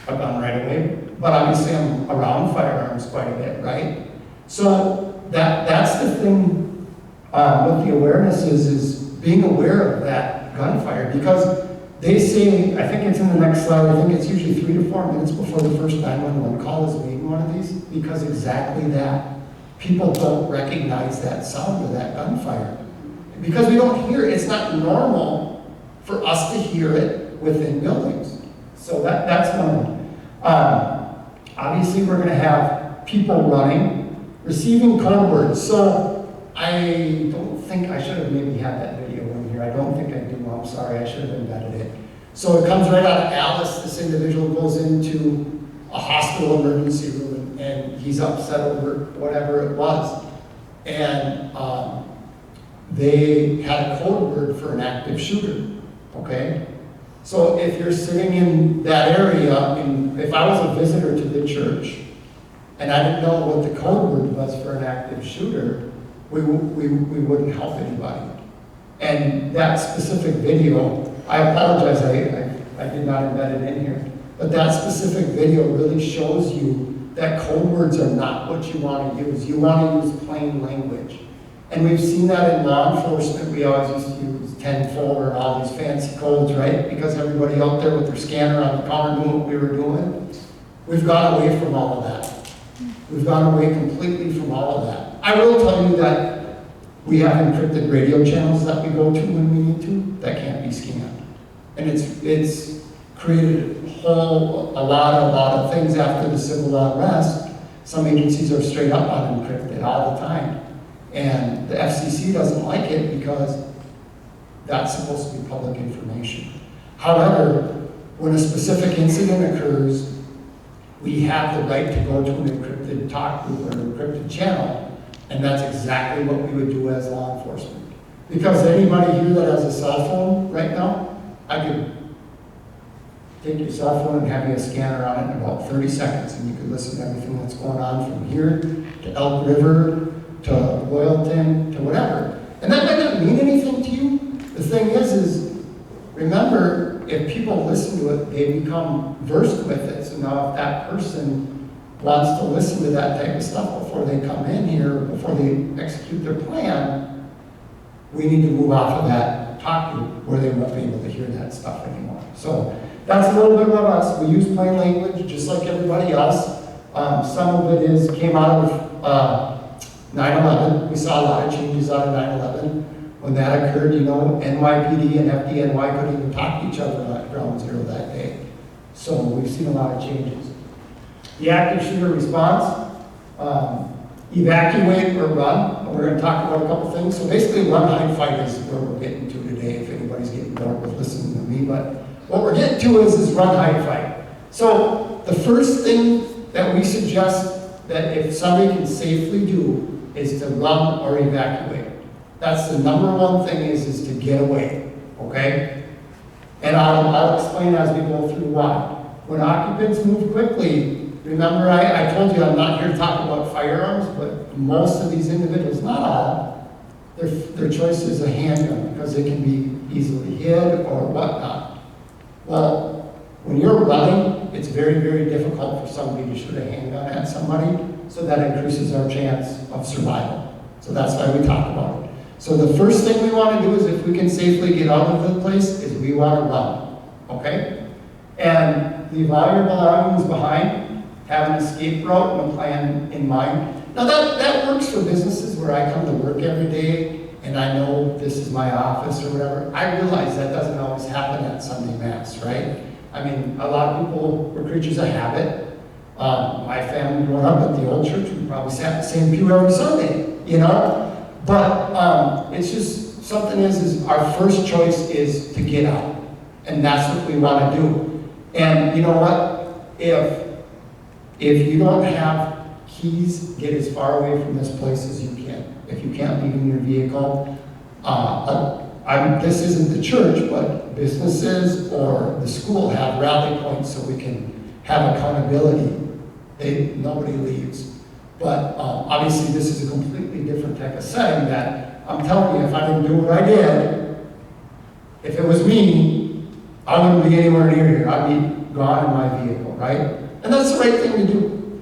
Speaker 1: a gun right away, but obviously I'm around firearms quite a bit, right? So that's the thing with the awareness is being aware of that gunfire. Because they say, I think it's in the next slide, I think it's usually 3 to 4 minutes before the first 911 call is made in one of these, because exactly that. People don't recognize that sound of that gunfire. Because we don't hear it. It's not normal for us to hear it within buildings. So that's one of them. Obviously, we're going to have people running, receiving code words. So I don't think I should have maybe had that video in here. I don't think I do. I'm sorry. I should have embedded it. So it comes right out of Alice. This individual goes into a hospital emergency room and he's upset over whatever it was. And they had a code word for an active shooter. Okay? So if you're sitting in that area, and if I was a visitor to the church, and I didn't know what the code word was for an active shooter, we wouldn't help anybody. And that specific video, I apologize, I did not embed it in here, but that specific video really shows you that code words are not what you want to use. You want to use plain language. And we've seen that in law enforcement. We always used to use 10-4 and all these fancy codes, right? Because everybody out there with their scanner on the counter knew what we were doing. We've gone away from all of that. We've gone away completely from all of that. I will tell you that we have encrypted radio channels that we go to when we need to that can't be scanned. And it's created a lot of things after the civil unrest. Some agencies are straight up unencrypted all the time. And the FCC doesn't like it because that's supposed to be public information. However, when a specific incident occurs, we have the right to go to an encrypted talk group or an encrypted channel, and that's exactly what we would do as law enforcement. Because anybody here that has a cell phone right now, I could take your cell phone and have you a scanner on it in about 30 seconds, and you can listen to everything that's going on from here to Elk River to Loyalton to whatever. And that might not mean anything to you. The thing is remember, if people listen to it, they become versed with it. So now if that person wants to listen to that type of stuff before they come in here, before they execute their plan, we need to move off of that talk group where they won't be able to hear that stuff anymore. So that's a little bit about us. We use plain language just like everybody else. Some of it came out of 9/11. We saw a lot of changes out of 9/11. When that occurred, you know, NYPD and FDNY couldn't even talk to each other at Ground Zero that day. So we've seen a lot of changes. The active shooter response, evacuate or run. We're going to talk about a couple things. So basically, run, hide, fight is where we're getting to today, if anybody's getting bored with listening to me. But what we're getting to is run, hide, fight. So the first thing that we suggest that if somebody can safely do is to run or evacuate. That's the number one thing is to get away, okay? And I'll explain as we go through why. When occupants move quickly, remember I told you I'm not here to talk about firearms, but most of these individuals, not all, their choice is a handgun because they can be easily hid or whatnot. Well, when you're running, it's very, very difficult for somebody to shoot a handgun at somebody, so that increases our chance of survival. So that's why we talk about it. So the first thing we want to do is, if we can safely get out of the place, is we want to run, okay? And leave all your belongings behind, have an escape route and a plan in mind. Now that works for businesses where I come to work every day and I know this is my office or whatever. I realize that doesn't always happen at Sunday Mass, right? I mean, a lot of people were creatures of habit. My family growing up at the old church, we probably sat in the same pew every Sunday, you know? But it's just something is our first choice is to get out. And that's what we want to do. And you know what? If you don't have keys, get as far away from this place as you can. If you can't leave in your vehicle, this isn't the church, but businesses or the school have rally points so we can have accountability. Nobody leaves. But obviously this is a completely different type of setting that I'm telling you, if I didn't do what I did, if it was me, I wouldn't be anywhere near here. I'd be gone in my vehicle, right? And that's the right thing to do.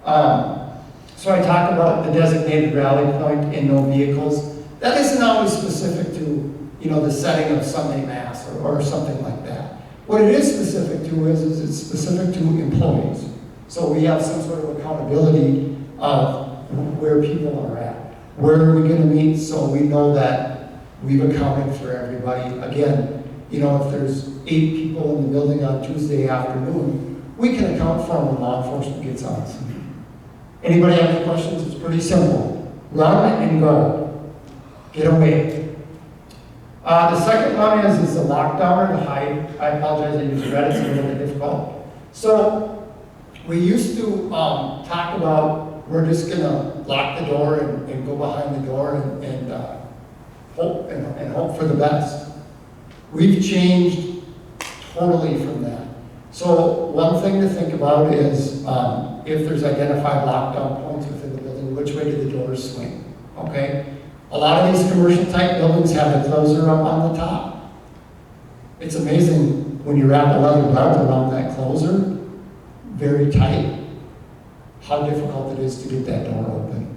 Speaker 1: So I talk about the designated rally point and no vehicles. That isn't always specific to, you know, the setting of Sunday Mass or something like that. What it is specific to is it's specific to employees. So we have some sort of accountability of where people are at. Where are we going to meet so we know that we've accounted for everybody? Again, you know, if there's 8 people in the building on Tuesday afternoon, we can account for them when law enforcement gets on us. Anybody have any questions? It's pretty simple. Run and go. Get away. The second one is the lockdown or the hide. I apologize, I used red, it's a little bit difficult. So we used to talk about we're just going to lock the door and go behind the door and hope for the best. We've changed totally from that. So one thing to think about is if there's identified lockdown points within the building, which way do the doors swing, okay? A lot of these commercial type buildings have the closer up on the top. It's amazing when you wrap a leather belt around that closer, very tight, how difficult it is to get that door open.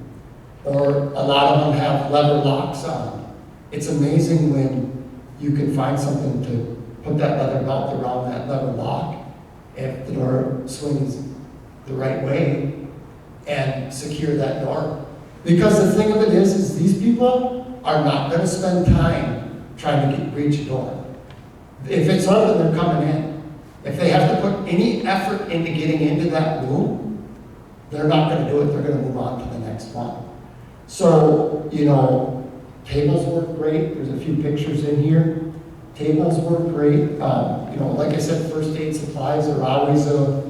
Speaker 1: Or a lot of them have leather locks on. It's amazing when you can find something to put that leather belt around that leather lock if the door swings the right way and secure that door. Because the thing of it is these people are not going to spend time trying to breach a door. If it's open, they're coming in. If they have to put any effort into getting into that room, they're not going to do it. They're going to move on to the next one. So, you know, tables work great. There's a few pictures in here. Tables work great. You know, like I said, first aid supplies are always a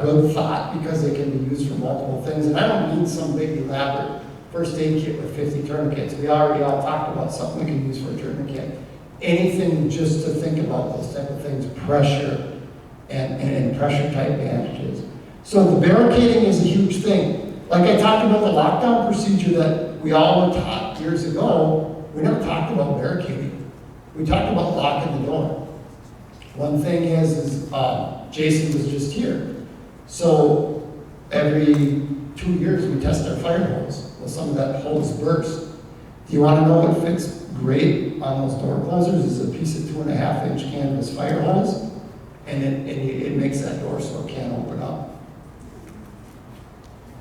Speaker 1: good thought because they can be used for multiple things. And I don't mean some big elaborate first aid kit with 50 tourniquets. We already all talked about something we can use for a tourniquet. Anything just to think about those type of things, pressure and pressure type bandages. So the barricading is a huge thing. Like I talked about the lockdown procedure that we all were taught years ago, we never talked about barricading. We talked about locking the door. One thing is Jason was just here. So every 2 years we test our fire hose. Well, some of that hose burst. Do you want to know what fits great on those door closers? Is a piece of 2.5-inch canvas fire hose, and it makes that door so it can't open up.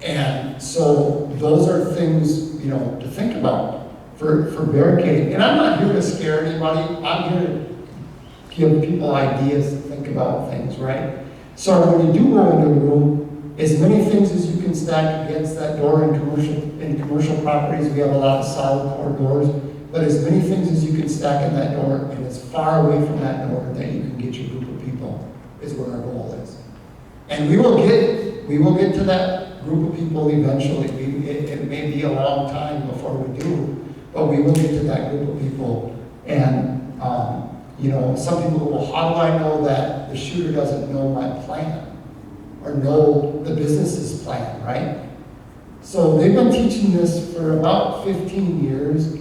Speaker 1: And so those are things, you know, to think about for barricading. And I'm not here to scare anybody. I'm here to give people ideas to think about things, right? So when you do go into a room, as many things as you can stack against that door in commercial properties, we have a lot of solid core doors, but as many things as you can stack in that door and as far away from that door that you can get your group of people is what our goal is. And we will get to that group of people eventually. It may be a long time before we do, but we will get to that group of people. And you know, some people go, well, how do I know that the shooter doesn't know my plan or know the business's plan, right? So they've been teaching this for about 15 years,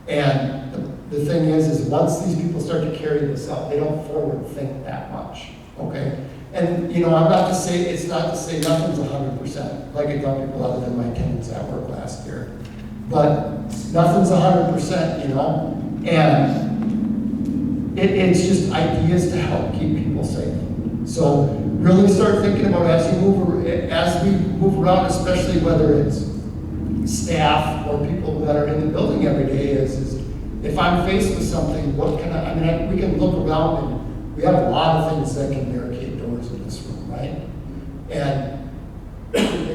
Speaker 1: and the thing is once these people start to carry this out, they don't forward think that much, okay? And, you know, it's not to say nothing's 100%, like I tell people other than my attendance at work last year. But nothing's 100%, you know? And it's just ideas to help keep people safe. So really start thinking about as we move around, especially whether it's staff or people that are in the building every day, is if I'm faced with something, what can we can look around and we have a lot of things that can barricade doors in this room, right? And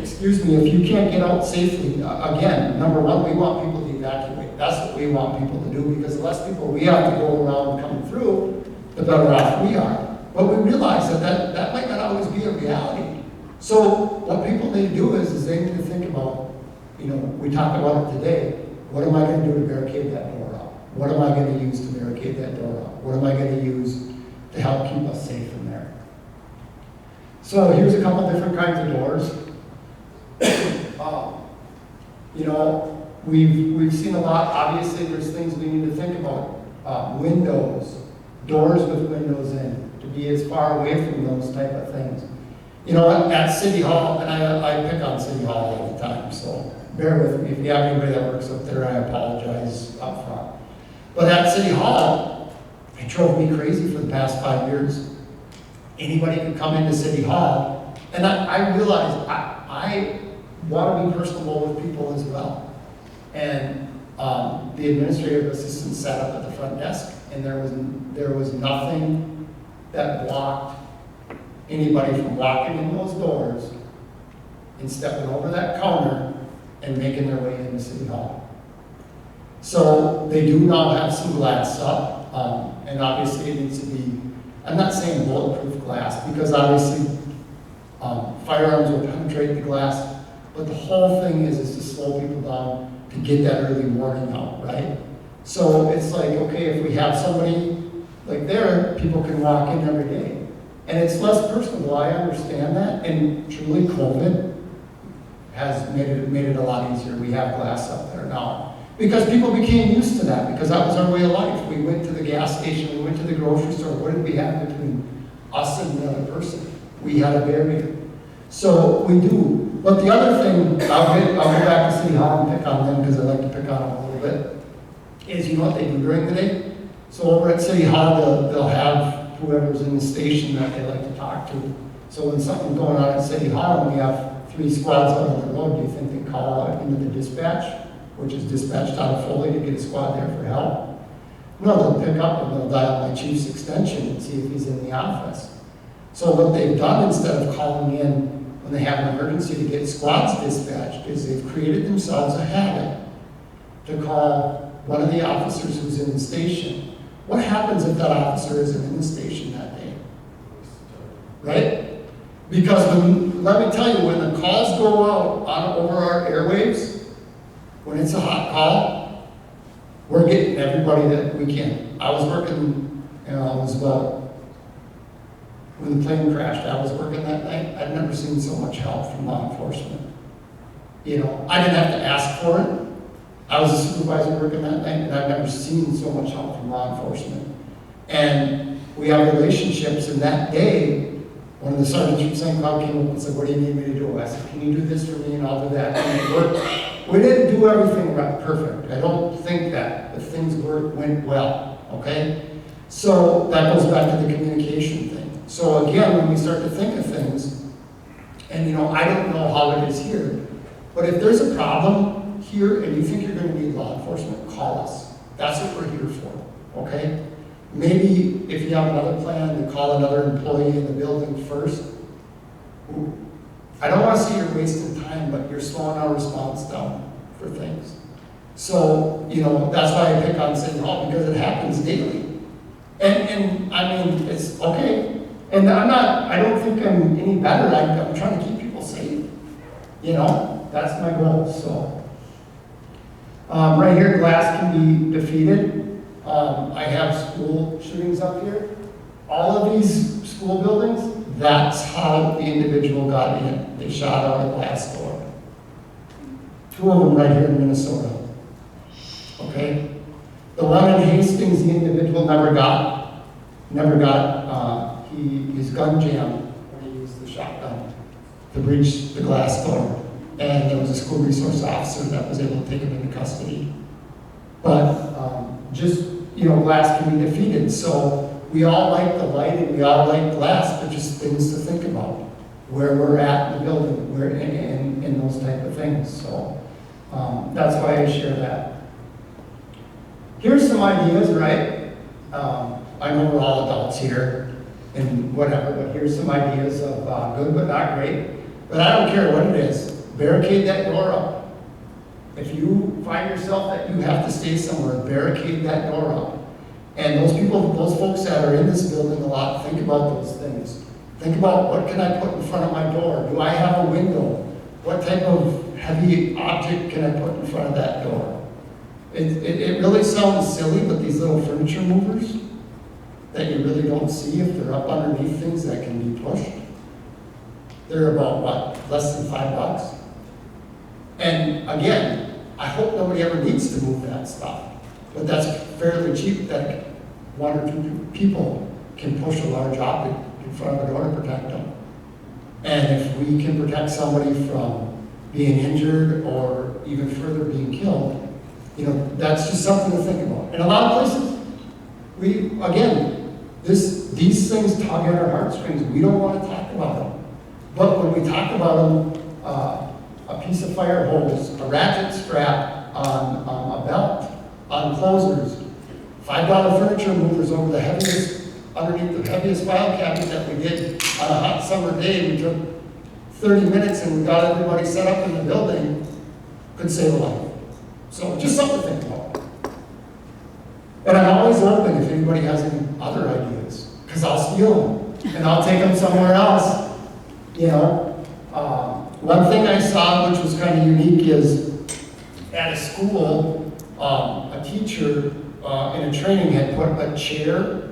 Speaker 1: excuse me, if you can't get out safely, again, number one, we want people to evacuate. That's what we want people to do, because the less people we have to go around coming through, the better off we are. But we realize that might not always be a reality. So what people need to do is they need to think about, you know, we talked about it today, what am I going to do to barricade that door up? What am I going to use to barricade that door up? What am I going to use to help keep us safe in there? So here's a couple different kinds of doors. You know, we've seen a lot. Obviously, there's things we need to think about. Windows, doors with windows in, to be as far away from those type of things. You know, at City Hall, and I pick on City Hall all the time, so bear with me. If you have anybody that works up there, I apologize up front. But at City Hall, it drove me crazy for the past 5 years. Anybody could come into City Hall, and I realized I want to be personable with people as well. And the administrative assistant sat up at the front desk, and there was nothing that blocked anybody from walking in those doors and stepping over that counter and making their way into City Hall. So they do now have some glass up, and obviously it needs to be, I'm not saying bulletproof glass, because obviously firearms will penetrate the glass, but the whole thing is to slow people down to get that early warning out, right? So it's like, okay, if we have somebody Like there, people can walk in every day. And it's less personable, I understand that, and truly COVID has made it a lot easier. We have glass up there now. Because people became used to that, because that was our way of life. We went to the gas station, we went to the grocery store. What did we have between us and the other person? We had a barrier. So we do. But the other thing, I'll go back to City Hall and pick on them, because I like to pick on them a little bit, is you know what they do during the day? So over at City Hall, they'll have whoever's in the station that they like to talk to. So when something's going on at City Hall and we have 3 squads out on the road, do you think they call out into the dispatch, which is dispatched out of Foley to get a squad there for help? No, they'll pick up and they'll dial my chief's extension and see if he's in the office. So what they've done, instead of calling in when they have an emergency to get squads dispatched, is they've created themselves a habit to call one of the officers who's in the station. What happens if that officer isn't in the station that day? Right? Because let me tell you, when the calls go out over our airwaves, when it's a hot call, we're getting everybody that we can. I was working, it was about, when the plane crashed, I was working that night. I'd never seen so much help from law enforcement. You know, I didn't have to ask for it. I was a supervisor working that night, and I've never seen so much help from law enforcement. And we have relationships, and that day, one of the sergeants from St. Cloud came up and said, "What do you need me to do?" I said, "Can you do this for me, and I'll do that." And it worked. We didn't do everything right, perfect. I don't think that, but things went well, okay? So that goes back to the communication thing. So again, when we start to think of things, and you know, I don't know how it is here, but if there's a problem here and you think you're going to need law enforcement, call us. That's what we're here for, okay? Maybe if you have another plan to call another employee in the building first. I don't want to say you're wasting time, but you're slowing our response down for things. So, you know, that's why I pick on City Hall, because it happens daily. And I mean, it's okay. And I don't think I'm any better. I'm trying to keep people safe. You know, that's my goal, so. Right here, glass can be defeated. I have school shootings up here. All of these school buildings, that's how the individual got in. They shot out a glass door. 2 of them right here in Minnesota. Okay? The one in Hastings, the individual never got his gun jammed when he used the shotgun to breach the glass door. And there was a school resource officer that was able to take him into custody. But just, you know, glass can be defeated. So we all like the light and we all like glass, but just things to think about. Where we're at in the building, where in those type of things. So that's why I share that. Here's some ideas, right? I know we're all adults here and whatever, but here's some ideas of good but not great. But I don't care what it is. Barricade that door up. If you find yourself that you have to stay somewhere, barricade that door up. And those folks that are in this building a lot, think about those things. Think about, what can I put in front of my door? Do I have a window? What type of heavy object can I put in front of that door? It really sounds silly, but these little furniture movers that you really don't see if they're up underneath things that can be pushed, they're about what, less than $5? And again, I hope nobody ever needs to move that stuff, but that's fairly cheap that 1 or 2 people can push a large object in front of a door to protect them. And if we can protect somebody from being injured or even further being killed, you know, that's just something to think about. In a lot of places, these things tug at our heartstrings. We don't want to talk about them. But when we talk about them, a piece of fire hose, a ratchet strap on a belt, on closers, $5 furniture movers over underneath the heaviest file cabinet that we did on a hot summer day. We took 30 minutes and we got everybody set up in the building, could save a life. So just something to think about. And I'm always open if anybody has any other ideas, because I'll steal them and I'll take them somewhere else. You know, one thing I saw which was kind of unique is at a school, a teacher in a training had put a chair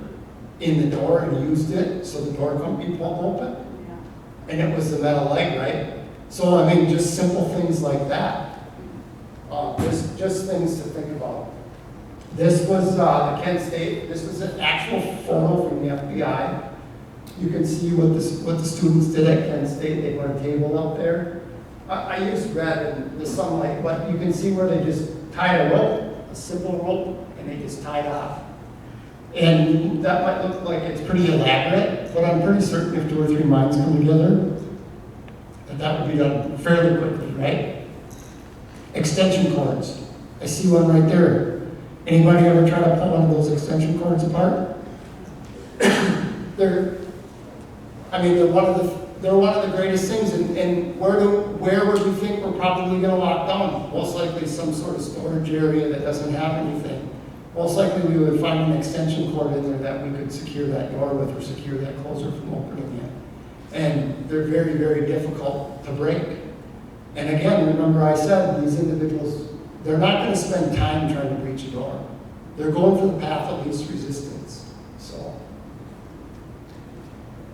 Speaker 1: in the door and used it so the door couldn't be pulled open. And it was the metal leg, right? So, I mean, just simple things like that. Just things to think about. This was the Kent State, this was an actual photo from the FBI. You can see what the students did at Kent State. They put a table up there. I used red in the sunlight, but you can see where they just tied a rope, a simple rope, and they just tied off. And that might look like it's pretty elaborate, but I'm pretty certain if 2 or 3 minds come together, that would be done fairly quickly, right? Extension cords. I see one right there. Anybody ever try to pull one of those extension cords apart? they're one of the greatest things, and where would you think we're probably going to lock down? Most likely some sort of storage area that doesn't have anything. Most likely we would find an extension cord in there that we could secure that door with or secure that closer from opening it. And they're very, very difficult to break. And again, remember I said these individuals, they're not going to spend time trying to breach a door. They're going for the path of least resistance. So,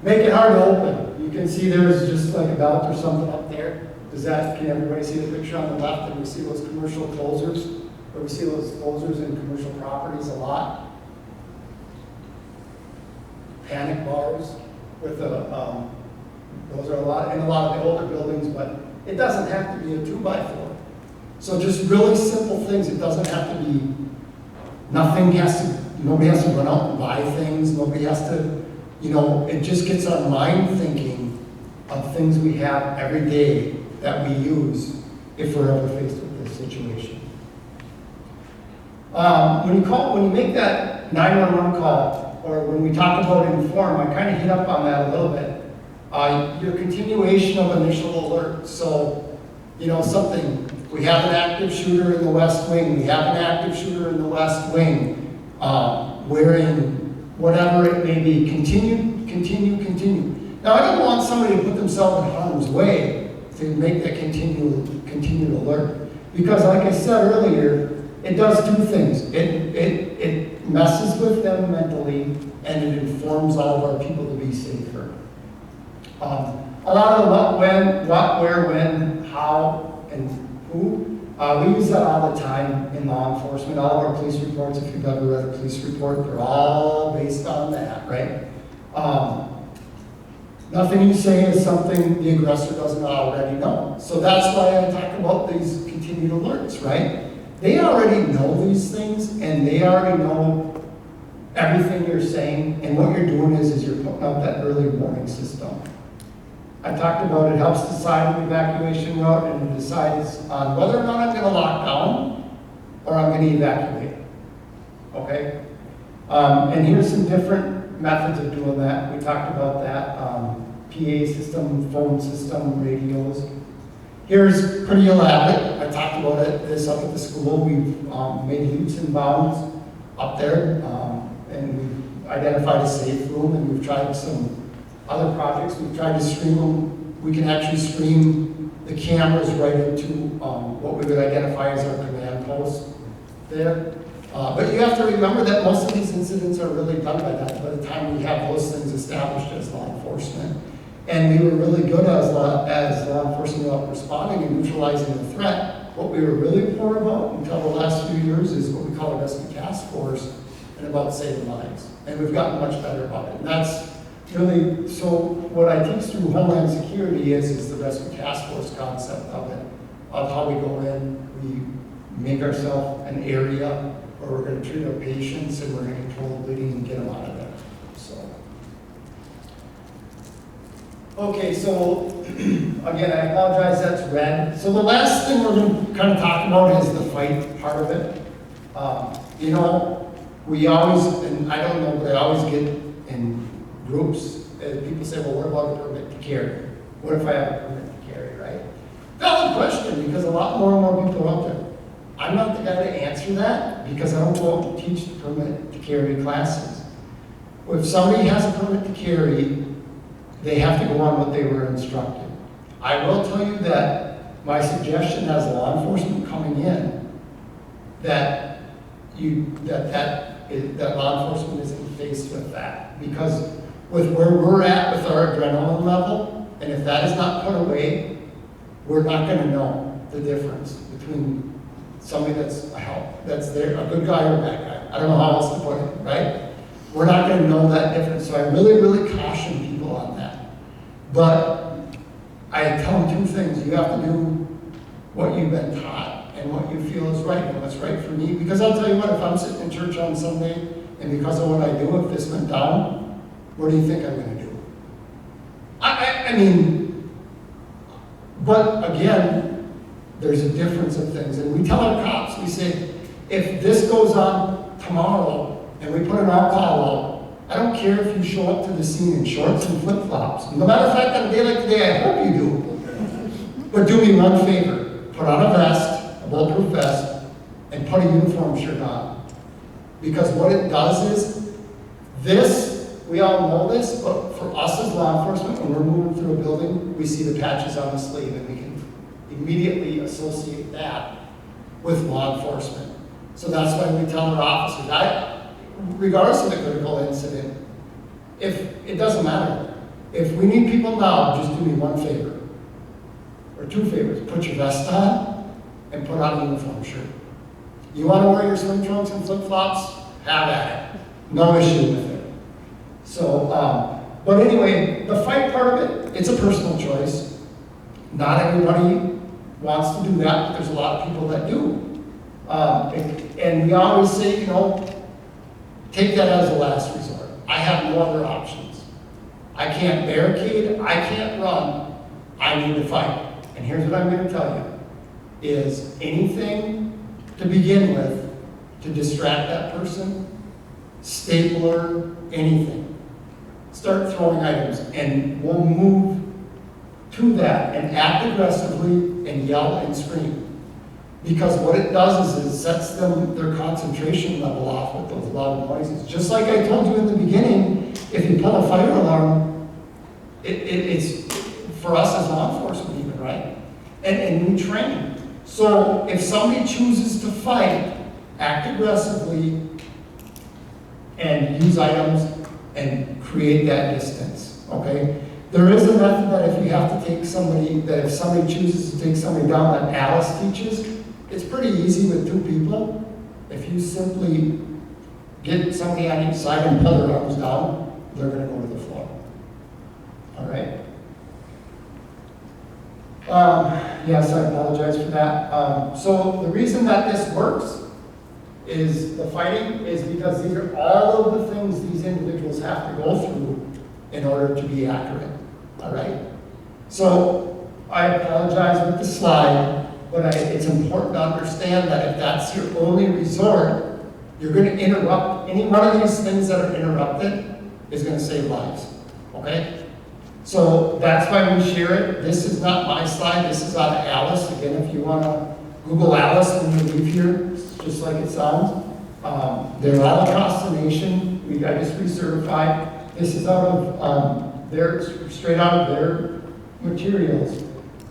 Speaker 1: make it hard to open. You can see there's just like a belt or something up there. Can everybody see the picture on the left? And we see those commercial closers, or we see those closers in commercial properties a lot. Panic bars with those are a lot in a lot of the older buildings, but it doesn't have to be a 2x4. So just really simple things. It doesn't have to be, nobody has to run out and buy things. Nobody has to, it just gets our mind thinking of things we have every day that we use if we're ever faced with this situation. When you make that 911 call, or when we talk about inform, I kind of hit up on that a little bit. Your continuation of initial alert. So, something, we have an active shooter in the West Wing, we have an active shooter in the West Wing, wearing whatever it may be, continue. Now, I don't want somebody to put themselves in harm's way to make that continued alert. Because like I said earlier, it does 2 things. It messes with them mentally, and it informs all of our people to be safer. A lot of the what, when, what, where, when, how, and who, we use that all the time in law enforcement. All of our police reports, if you've ever read a police report, they're all based on that, right? Nothing you say is something the aggressor doesn't already know. So that's why I talk about these continued alerts, right? They already know these things, and they already know everything you're saying, and what you're doing is you're putting out that early warning system. I talked about it helps decide an evacuation route, and it decides on whether or not I'm going to lock down or I'm going to evacuate. Okay? And here's some different methods of doing that. We talked about that. PA system, phone system, radios. Here's pretty elaborate. I talked about this up at the school. We've made leaps and bounds up there, and we've identified a safe room, and we've tried some other projects. We've tried to stream them. We can actually stream the cameras right into what we would identify as our command post there. But you have to remember that most of these incidents are really done by the time we have those things established as law enforcement. And we were really good as law enforcement about responding and neutralizing the threat. What we were really poor about until the last few years is what we call a rescue task force and about saving lives. And we've gotten much better about it. And that's really, so what I teach through Homeland Security is the rescue task force concept of it, of how we go in, we make ourselves an area where we're going to treat our patients and we're going to control the bleeding and get them out of there. So, okay, so again, I apologize, that's red. So the last thing we're going to kind of talk about is the fight part of it. We always, and I don't know, but I always get in groups, people say, well, what about a permit to carry? What if I have a permit to carry, right? Valid question, because a lot more and more people are out there. I'm not the guy to answer that, because I don't go out and teach the permit to carry classes. If somebody has a permit to carry, they have to go on what they were instructed. I will tell you that my suggestion as law enforcement coming in, that that law enforcement isn't faced with that. Because with where we're at with our adrenaline level, and if that is not put away, we're not gonna know the difference between somebody that's that's there, a good guy or a bad guy. I don't know how else to put it, right? We're not gonna know that difference. So I really, really caution people on that. But I tell them two things. You have to do what you've been taught and what you feel is right and what's right for me. Because I'll tell you what, if I'm sitting in church on Sunday and because of what I do, if this went down, what do you think I'm gonna do? I mean, but again, there's a difference of things. And we tell our cops, we say, if this goes on tomorrow and we put an alcohol out, I don't care if you show up to the scene in shorts and flip-flops. No matter of fact, on a day like today, I hope you do. But do me one favor, put on a vest, a bulletproof vest, and put a uniform shirt on. Because what it does is, this, we all know this, but for us as law enforcement, when we're moving through a building, we see the patches on the sleeve and we can immediately associate that with law enforcement. So that's why we tell our officers, regardless of the critical incident, if it doesn't matter. If we need people now, just do me one favor, or two favors. Put your vest on and put on a uniform shirt. You want to wear your swim trunks and flip-flops? Have at it. No issue with it. So, but anyway, the fight part of it, it's a personal choice. Not everybody wants to do that, but there's a lot of people that do. And we always say, you know, take that as a last resort. I have no other options. I can't barricade, I can't run, I need to fight. And here's what I'm going to tell you, is anything to begin with to distract that person, stapler, anything. Start throwing items and we'll move to that and act aggressively and yell and scream. Because what it does is it sets them, their concentration level off with those loud noises. Just like I told you in the beginning, if you pull a fire alarm, it's for us as law enforcement even, right? And we train. So if somebody chooses to fight, act aggressively and use items and create that distance, okay? There is a method that if you have to take somebody, that if somebody chooses to take somebody down that Alice teaches, it's pretty easy with two people. If you simply get somebody on each side and pull their arms down, they're going to go to the floor. All right? Yes, I apologize for that. So the reason that this works is the fighting is because these are all of the things these individuals have to go through in order to be accurate. All right? So I apologize with the slide, but it's important to understand that if that's your only resort, you're going to interrupt. Any one of these things that are interrupted is going to save lives. Okay? So that's why we share it. This is not my slide. This is out of Alice. Again, if you want to Google Alice when you leave here, it's just like it sounds. They're all across the nation. I just recertified. This is out of straight out of their materials.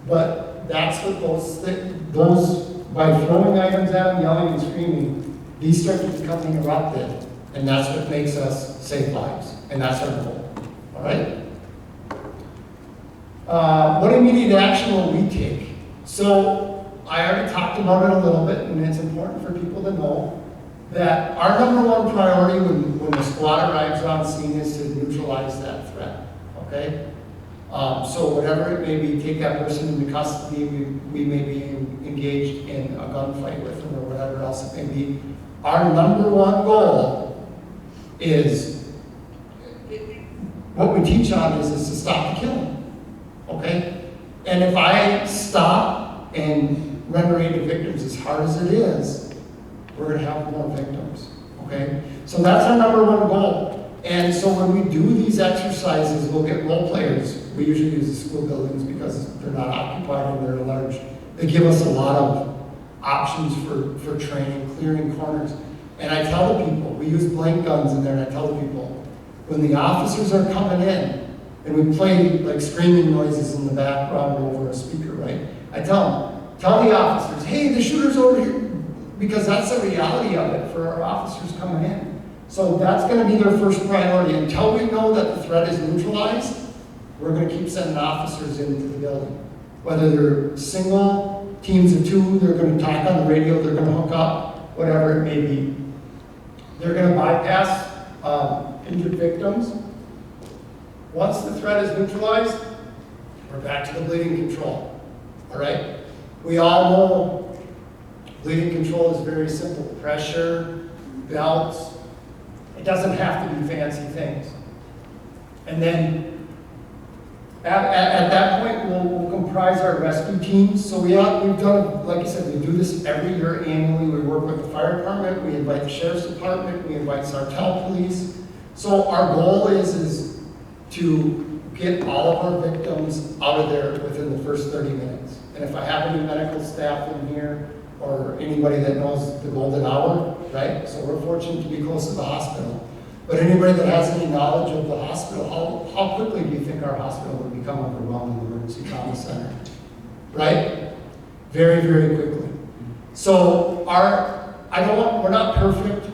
Speaker 1: But that's what those by throwing items at them, yelling and screaming, these start to become interrupted, and that's what makes us save lives, and that's our goal. All right. What immediate action will we take? So I already talked about it a little bit, and it's important for people to know that our number one priority when the squad arrives on scene is to neutralize that threat. Okay. So whatever it may be, take that person into custody. We may be engaged in a gunfight with them or whatever else it may be. Our number one goal is, what we teach on is to stop the killing. Okay? And if I stop and render aid to victims as hard as it is, we're going to have more victims. Okay? So that's our number one goal. And so when we do these exercises, we'll get role players. We usually use the school buildings because they're not occupied and they're large. They give us a lot of options for training, clearing corners. And I tell the people, we use blank guns in there, and I tell the people, when the officers are coming in, and we play like screaming noises in the background over a speaker, right? I tell the officers, hey, the shooter's over here, because that's the reality of it for our officers coming in. So that's gonna be their first priority. Until we know that the threat is neutralized, we're gonna keep sending officers into the building. Whether they're single, teams of 2, they're gonna talk on the radio, they're gonna hook up, whatever it may be. They're gonna bypass injured victims. Once the threat is neutralized, we're back to the bleeding control, all right? We all know bleeding control is very simple. Pressure, belts, it doesn't have to be fancy things. And then at that point, we'll comprise our rescue teams. So we've done, like I said, we do this every year annually. We work with the fire department, we invite the sheriff's department, we invite Sartell police. So our goal is to get all of our victims out of there within the first 30 minutes. And if I have any medical staff in here, or anybody that knows the golden hour, right? So we're fortunate to be close to the hospital. But anybody that has any knowledge of the hospital, how quickly do you think our hospital would become overwhelmed in the emergency trauma center? Right? Very, very quickly. So we're not perfect.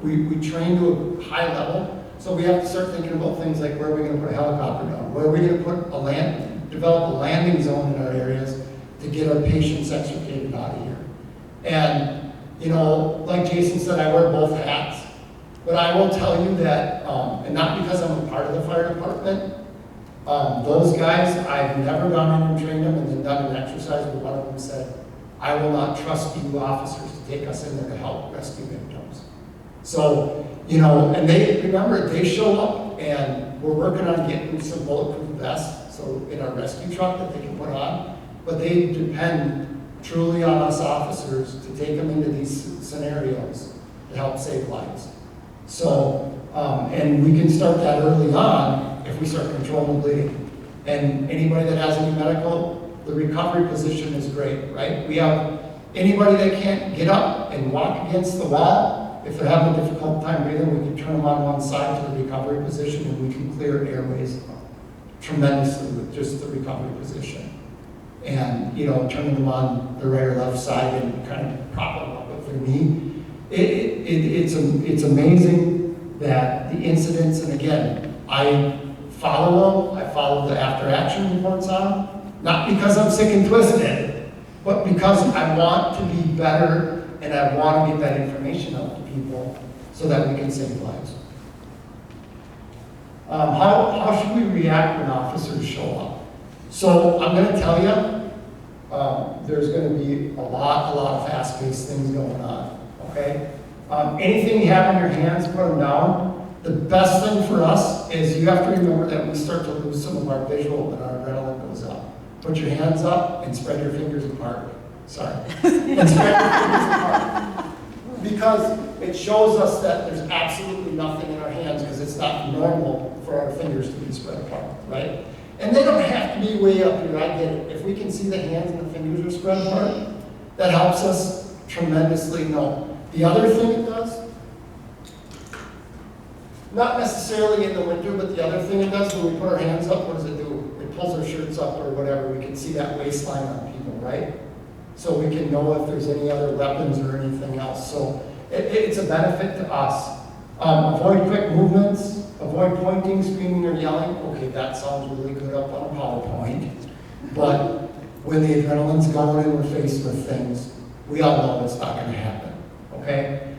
Speaker 1: We train to a high level, so we have to start thinking about things like where are we going to put a helicopter down? Where are we going to put develop a landing zone in our areas to get our patients extricated out of here? And, you know, like Jason said, I wear both hats. But I will tell you that, and not because I'm a part of the fire department, those guys, I've never gone in and trained them and then done an exercise where one of them said, I will not trust you officers to take us in there to help rescue victims. So, you know, and they show up and we're working on getting some bulletproof vests, so in our rescue truck that they can put on, but they depend truly on us officers to take them into these scenarios to help save lives. So, and we can start that early on if we start controlling bleeding. And anybody that has any medical, the recovery position is great, right? We have anybody that can't get up and walk against the wall, if they're having a difficult time breathing, we can turn them on one side to the recovery position and we can clear airways tremendously with just the recovery position. And, you know, turning them on the right or left side and kind of prop them up with their knee. It's amazing that the incidents, and again, I follow the after action reports on them, not because I'm sick and twisted, but because I want to be better and I want to get that information out to people so that we can save lives. How should we react when officers show up? So I'm going to tell you, there's going to be a lot of fast-paced things going on. Okay? Anything you have in your hands, put them down. The best thing for us is you have to remember that we start to lose some of our visual when our adrenaline goes up. Put your hands up and spread your fingers apart. Sorry. And spread your fingers apart. Because it shows us that there's absolutely nothing in our hands because it's not normal for our fingers to be spread apart, right? And they don't have to be way up here, I get it. If we can see the hands and the fingers are spread apart, that helps us tremendously know. The other thing it does, not necessarily in the winter, but the other thing it does when we put our hands up, what does it do? It pulls our shirts up or whatever. We can see that waistline on people, right? So we can know if there's any other weapons or anything else. So it's a benefit to us. Avoid quick movements, avoid pointing, screaming, or yelling. Okay, that sounds really good up on a PowerPoint. But when the adrenaline's going and we're faced with things, we all know it's not going to happen. Okay?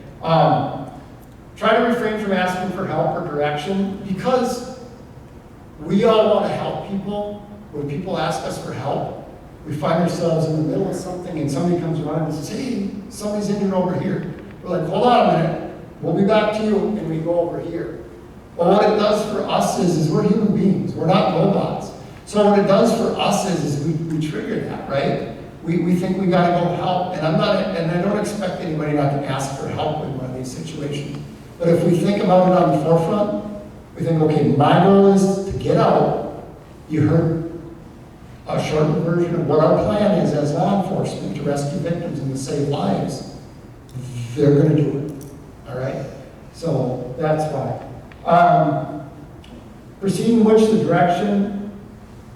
Speaker 1: Try to refrain from asking for help or direction because we all want to help people. When people ask us for help, we find ourselves in the middle of something and somebody comes around and says, hey, somebody's injured over here. We're like, hold on a minute, we'll be back to you, and we go over here. Well, what it does for us is we're human beings, we're not robots. So what it does for us is we trigger that, right? We think we gotta go help, and I don't expect anybody not to ask for help in one of these situations. But if we think about it on the forefront, we think, okay, my goal is to get out. You heard a shortened version of what our plan is as law enforcement to rescue victims and to save lives. They're gonna do it, all right? So that's why. Proceed in which the direction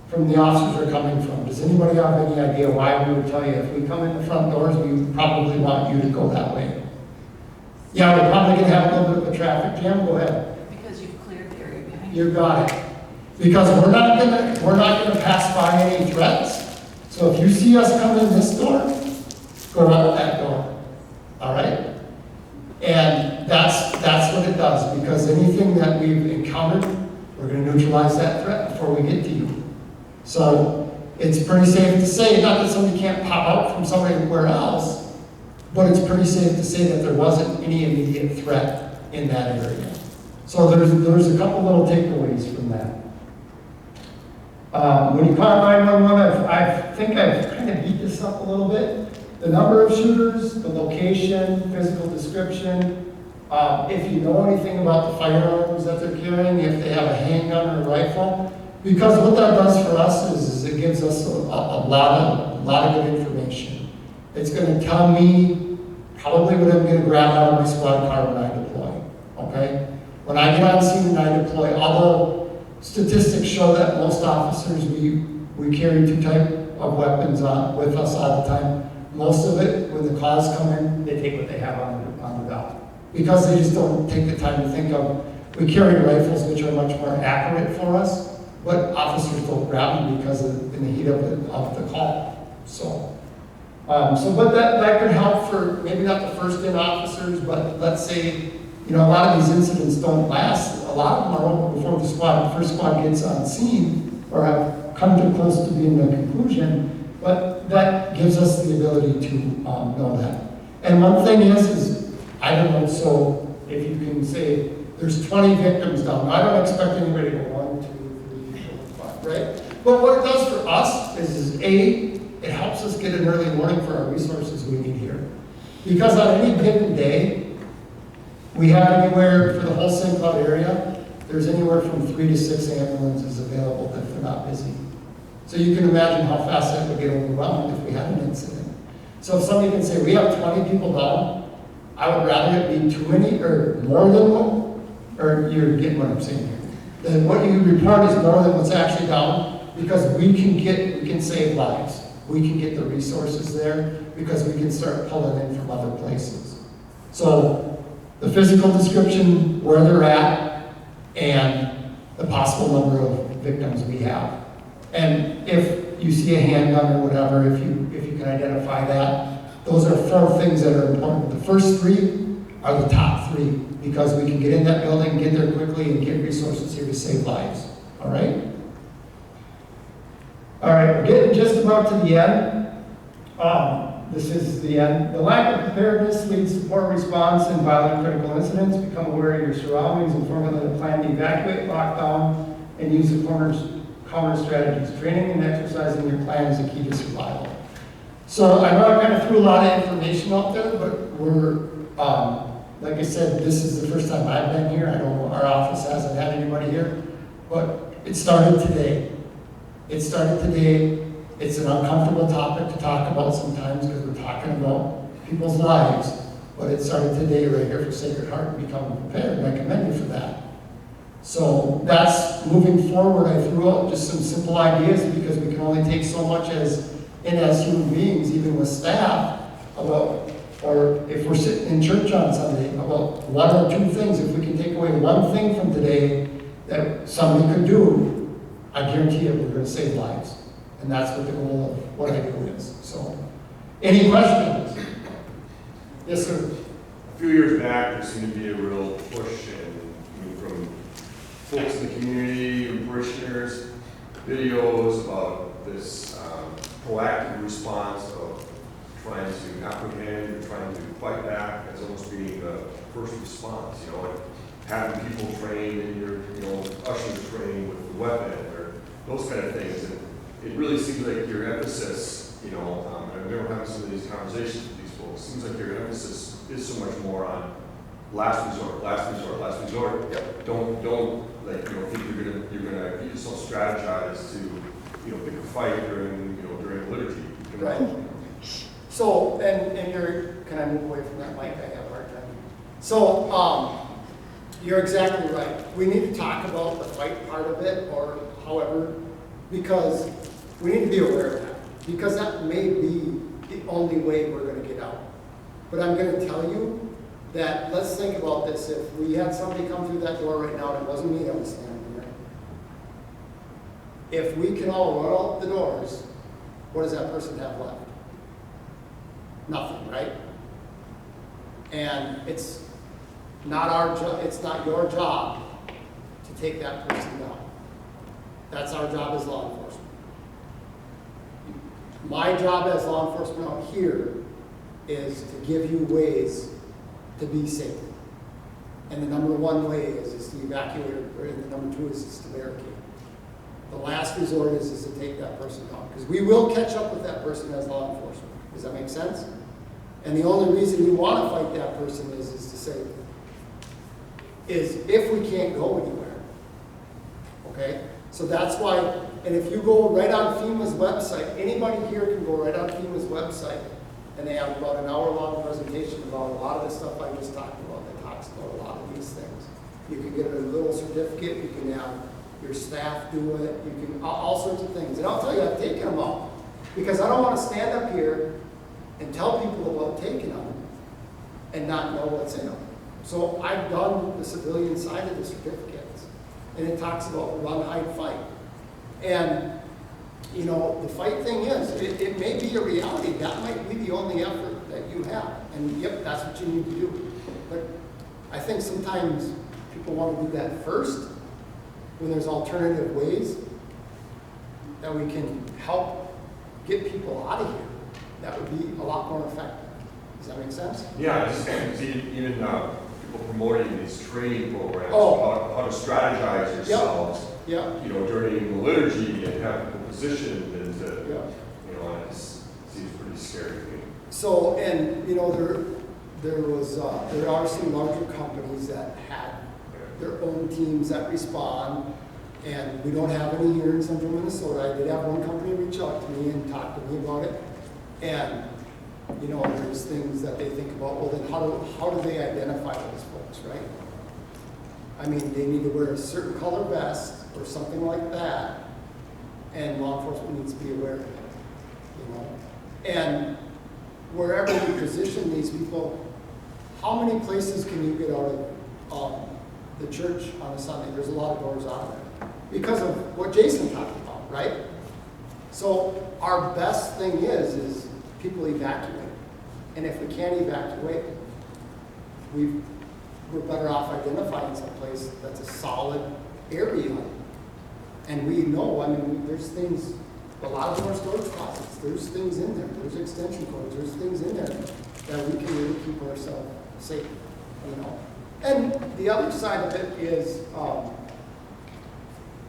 Speaker 1: from the officers are coming from. Does anybody have any idea why we would tell you if we come in the front doors, we probably want you to go that way? Yeah, we're probably gonna have a little bit of a traffic jam, go ahead.
Speaker 3: Because you've cleared the area behind
Speaker 1: You got it. Because we're not gonna pass by any threats. So if you see us come in this door, go out that door, all right? And that's what it does, because anything that we've encountered, we're gonna neutralize that threat before we get to you. So it's pretty safe to say, not that somebody can't pop out from somewhere else, but it's pretty safe to say that there wasn't any immediate threat in that area. So there's a couple little takeaways from that. When you call 911, I think I've kind of beat this up a little bit. The number of shooters, the location, physical description, if you know anything about the firearms that they're carrying, if they have a handgun or a rifle, because what that does for us is it gives us a lot of good information. It's going to tell me probably what I'm going to grab out of my squad car when I deploy, okay? When I get on scene and I deploy, although statistics show that most officers, we carry 2 types of weapons with us all the time. Most of it, when the calls come in, they take what they have on the belt. Because they just don't take the time to think of, we carry rifles which are much more accurate for us, but officers don't grab them because in the heat of the call. But that could help for maybe not the first-in officers, but let's say, a lot of these incidents don't last. A lot of them are over before the first squad gets on scene or have come too close to being the conclusion, but that gives us the ability to know that. And one thing is, I don't know, so if you can say there's 20 victims down, I don't expect anybody to go 1, 2, 3, 4, 5, right? But what it does for us is A, it helps us get an early warning for our resources we need here. Because on any given day, we have anywhere, for the whole St. Cloud area, there's anywhere from 3 to 6 ambulances available if they're not busy. So you can imagine how fast that would get overwhelmed if we had an incident. So if somebody can say, we have 20 people down, I would rather it be too many or more than one, or you're getting what I'm saying here. Then what you report is more than what's actually down, because we can save lives. We can get the resources there because we can start pulling in from other places. So the physical description, where they're at, and the possible number of victims we have. And if you see a handgun or whatever, if you can identify that, those are 4 things that are important. The first 3 are the top 3 because we can get in that building, get there quickly, and get resources here to save lives. All right? All right, we're getting just about to the end. This is the end. The lack of preparedness leads to poor response and violent critical incidents. Become aware of your surroundings and formulate a plan to evacuate, lock down, and use the counter strategies. Training and exercising your plan is the key to survival. So I know I kind of threw a lot of information out there, but we're, like I said, this is the first time I've been here. I know our office hasn't had anybody here, but it started today. It's an uncomfortable topic to talk about sometimes because we're talking about people's lives, but it started today right here for Sacred Heart and Become Prepared, and I commend you for that. So that's moving forward. I threw out just some simple ideas because we can only take so much as human beings, even with staff, about, or if we're sitting in church on Sunday, about 1 or 2 things. If we can take away 1 thing from today that somebody could do, I guarantee you we're going to save lives. And that's what the goal of what I do is. So, any questions? Yes, sir.
Speaker 4: A few years back, there seemed to be a real push from folks in the community and parishioners, videos about this proactive response of trying to apprehend or trying to fight back as almost being the first response, and having people trained in your, ushers trained with the weapon or those kind of things. And it really seems like your emphasis, I remember having some of these conversations with these folks, it seems like your emphasis is so much more on last resort. Yep. Don't think you're gonna get yourself strategize to, pick a fight during liturgy.
Speaker 1: Right. So, and can I move away from that mic? I have a hard time. So, you're exactly right. We need to talk about the fight part of it, or however, because we need to be aware of that. Because that may be the only way we're going to get out. But I'm going to tell you, that, let's think about this, if we had somebody come through that door right now, and it wasn't me that was standing there, if we can all run out the doors, what does that person have left? Nothing, right? And it's not our job, it's not your job to take that person down. That's our job as law enforcement. My job as law enforcement out here is to give you ways to be safe. And the number one way is to evacuate, and the number two is to barricade. The last resort is to take that person down. Because we will catch up with that person as law enforcement. Does that make sense? And the only reason you want to fight that person is to say, is if we can't go anywhere. Okay? So that's why, and if you go right on FEMA's website, anybody here can go right on FEMA's website, and they have about an hour-long presentation about a lot of the stuff I just talked about, that talks about a lot of these things. You can get a little certificate, you can have your staff do it, you can, all sorts of things. And I'll tell you, I've taken them all, because I don't want to stand up here and tell people about taking them and not know what's in them. So I've done the civilian side of the certificates, and it talks about run, hide, fight. And, you know, the fight thing is, it may be a reality. That might be the only effort that you have. And yep, that's what you need to do. But I think sometimes people want to do that first, when there's alternative ways that we can help get people out of here. That would be a lot more effective. Does that make sense?
Speaker 4: Yeah, I just see even people promoting these training programs,
Speaker 1: Oh.
Speaker 4: how to strategize yourselves,
Speaker 1: Yeah.
Speaker 4: you know, during the liturgy and have people positioned and to,
Speaker 1: Yeah.
Speaker 4: you know, and it seems pretty scary to me.
Speaker 1: So, and you know, there are some larger companies that have their own teams that respond, and we don't have any here in Central Minnesota. I did have one company reach out to me and talk to me about it, and you know, there's things that they think about. Well, then how do they identify those folks, right? I mean, they need to wear a certain color vest or something like that, and law enforcement needs to be aware of it, you know. And wherever we position these people, how many places can you get out of the church on a Sunday? There's a lot of doors out there because of what Jason talked about, right? So our best thing is people evacuate. And if we can't evacuate, we're better off identifying some place that's a solid area. And we know, I mean, there's things, a lot of more storage closets, there's things in there, there's extension cords, there's things in there that we can really keep ourselves safe, you know. And the other side of it is,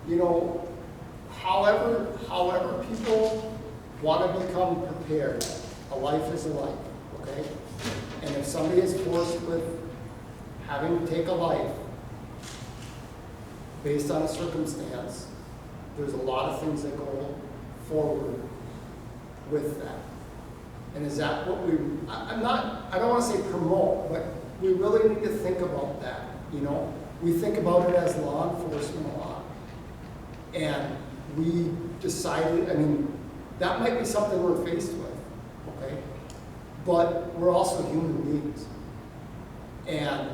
Speaker 1: you know, however people want to become prepared, a life is a life, okay? And if somebody is forced with having to take a life based on a circumstance, there's a lot of things that go forward with that. And is that what I don't want to say promote, but we really need to think about that, you know? We think about it as law enforcement a lot. And we decided, I mean, that might be something we're faced with, okay? But we're also human beings. And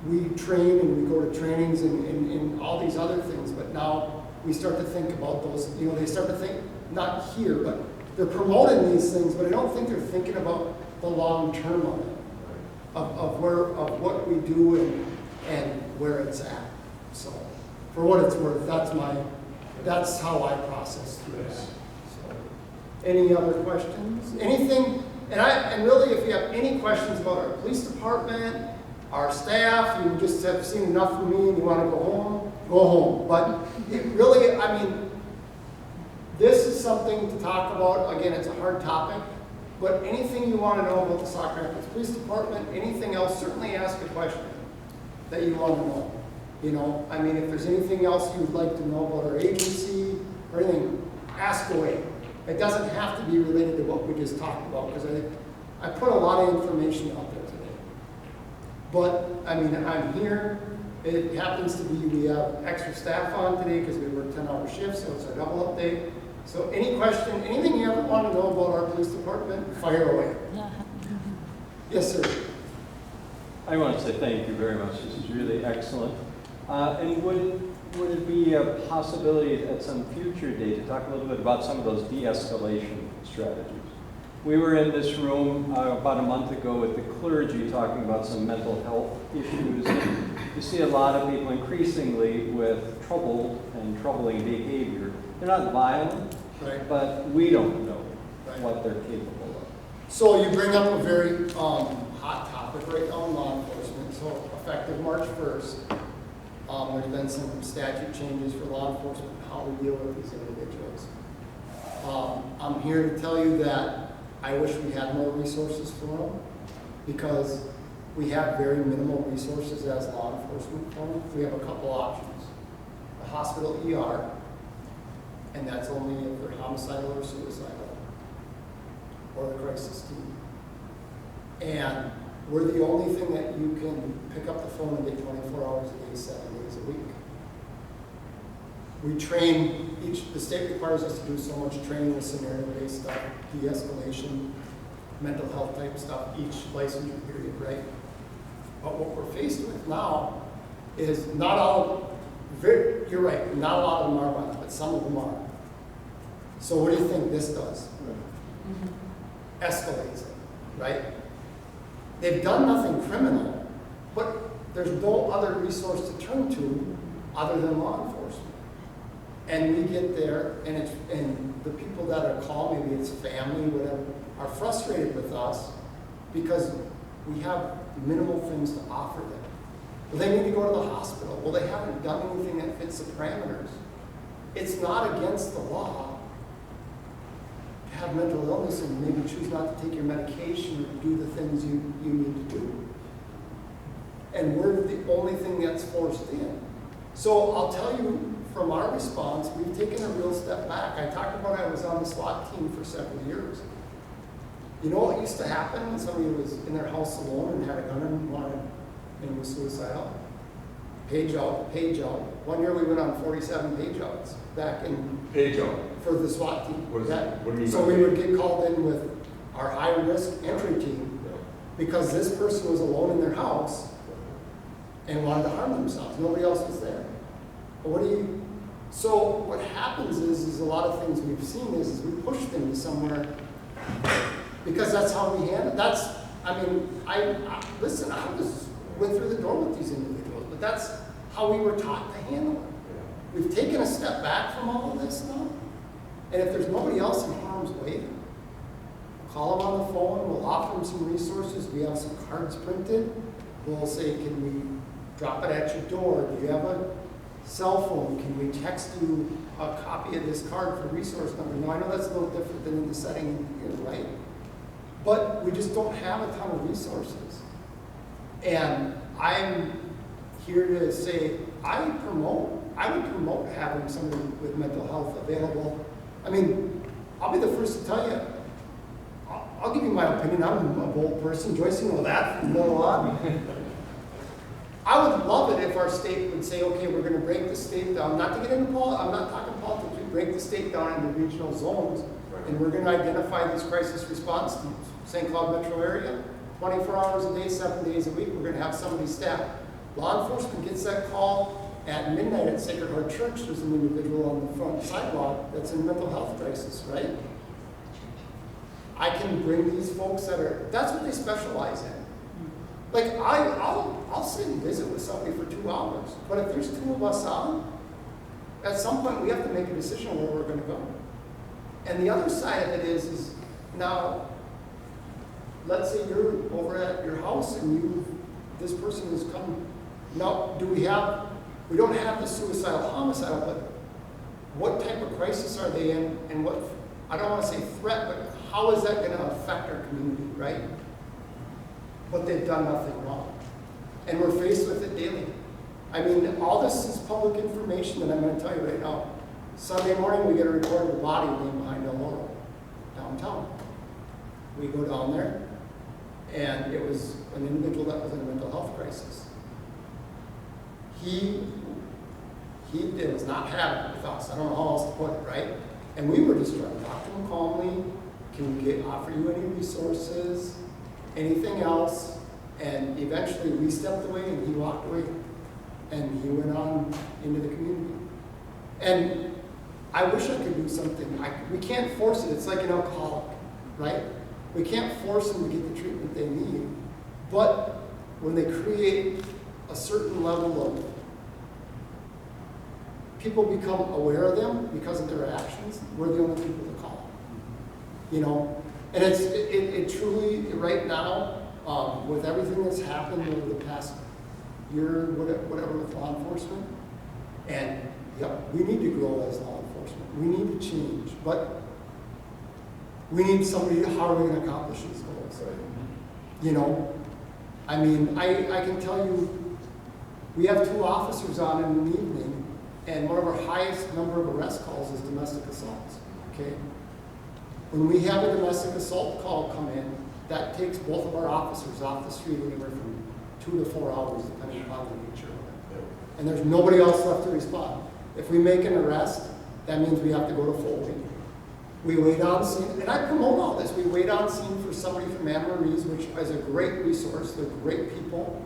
Speaker 1: we train and we go to trainings and all these other things, but now we start to think about those, you know, they start to think, not here, but they're promoting these things, but I don't think they're thinking about the long term of it, of what we do and where it's at. So, for what it's worth, that's how I process through that. So, any other questions? Anything? And really, if you have any questions about our police department, our staff, you just have seen enough from me and you want to go home. But it really, I mean, this is something to talk about. Again, it's a hard topic, but anything you want to know about the Sauk Rapids Police Department, anything else, certainly ask a question that you want to know. You know, I mean, if there's anything else you'd like to know about our agency or anything, ask away. It doesn't have to be related to what we just talked about, because I put a lot of information out there today. But, I mean, I'm here. It happens to be we have extra staff on today because we work 10-hour shifts, so it's a double update. So any question, anything you ever want to know about our police department, fire away. Yes, sir.
Speaker 5: I want to say thank you very much. This is really excellent. And would it be a possibility at some future date to talk a little bit about some of those de-escalation strategies? We were in this room about a month ago with the clergy talking about some mental health issues. And you see a lot of people increasingly with troubled and troubling behavior. They're not violent,
Speaker 1: Right.
Speaker 5: but we don't know
Speaker 1: Right.
Speaker 5: what they're capable of.
Speaker 1: So you bring up a very hot topic right now in law enforcement. So effective March 1st, there's been some statute changes for law enforcement, how we deal with these individuals. I'm here to tell you that I wish we had more resources for them because we have very minimal resources as law enforcement for them. We have a couple options. The hospital ER, and that's only if they're homicidal or suicidal, or the crisis team. And we're the only thing that you can pick up the phone and get 24 hours a day, 7 days a week. We train, the state requires us to do so much training with scenario-based stuff, de-escalation, mental health type stuff, each licensure period, right? But what we're faced with now is not all, you're right, not a lot of them are violent, but some of them are. So what do you think this does? Escalates it, right? They've done nothing criminal, but there's no other resource to turn to other than law enforcement. And we get there, and the people that are called, maybe it's family, whatever, are frustrated with us because we have minimal things to offer them. Well, they need to go to the hospital. Well, they haven't done anything that fits the parameters. It's not against the law to have mental illness and maybe choose not to take your medication or do the things you need to do. And we're the only thing that's forced in. So I'll tell you, from our response, we've taken a real step back. I talked about I was on the SWAT team for several years. You know what used to happen when somebody was in their house alone and had a gun and was suicidal? Page out, page out. One year we went on 47 page outs back in
Speaker 4: Page out.
Speaker 1: for the SWAT team.
Speaker 4: What is that? What do you mean
Speaker 1: So
Speaker 4: by
Speaker 1: we
Speaker 4: page?
Speaker 1: would get called in with our high risk entry team because this person was alone in their house and wanted to harm themselves. Nobody else was there. But so what happens is a lot of things we've seen is we push them to somewhere because that's how we handle it. Listen, I went through the door with these individuals, but that's how we were taught to handle it. We've taken a step back from all of this now, and if there's nobody else in harm's way, we'll call them on the phone, we'll offer them some resources, we have some cards printed, we'll say, can we drop it at your door? Do you have a cell phone? Can we text you a copy of this card for resource number? Now, I know that's a little different than in the setting here, right? But we just don't have a ton of resources. And I'm here to say, I would promote having somebody with mental health available. I mean, I'll be the first to tell you, I'll give you my opinion. I'm a bold person. Joyce, you know that from Little on. I would love it if our state would say, okay, we're going to break the state down. Not to get into politics, I'm not talking politics. We break the state down into regional zones, and we're going to identify these crisis response teams. St. Cloud metro area, 24 hours a day, 7 days a week, we're going to have somebody staff. Law enforcement gets that call at midnight at Sacred Heart Church. There's an individual on the front sidewalk that's in mental health crisis, right? I can bring these folks that's what they specialize in. Like, I'll sit and visit with somebody for 2 hours, but if there's 2 of us on, at some point we have to make a decision where we're going to go. And the other side of it is now, let's say you're over at your house and this person has come. Now, we don't have the suicidal homicidal, but what type of crisis are they in, and what, I don't want to say threat, but how is that going to affect our community, right? But they've done nothing wrong. And we're faced with it daily. I mean, all this is public information that I'm going to tell you right now. Sunday morning, we get a report of a body laying behind El Oro, downtown. We go down there, and it was an individual that was in a mental health crisis. He was not happy with us. I don't know how else to put it, right? And we were just trying to talk to him calmly. Can we offer you any resources? anything else, and eventually we stepped away and he walked away, and he went on into the community. And I wish I could do something. We can't force it. It's like an alcoholic, right? We can't force them to get the treatment they need. But when they create a certain level of, people become aware of them because of their actions, we're the only people to call. You know? And it truly, right now, with everything that's happened over the past year, whatever with law enforcement, and yep, we need to grow as law enforcement. We need to change, but we need somebody. How are we going to accomplish these goals? You know, I mean, I can tell you, we have 2 officers on in the evening, and one of our highest number of arrest calls is domestic assaults. Okay, when we have a domestic assault call come in, that takes both of our officers off the street anywhere from 2 to 4 hours, depending upon the nature of it. And there's nobody else left to respond. If we make an arrest, that means we have to go to full wait. We wait on scene, and I promote all this. We wait on scene for somebody from Anne Marie's, which is a great resource. They're great people,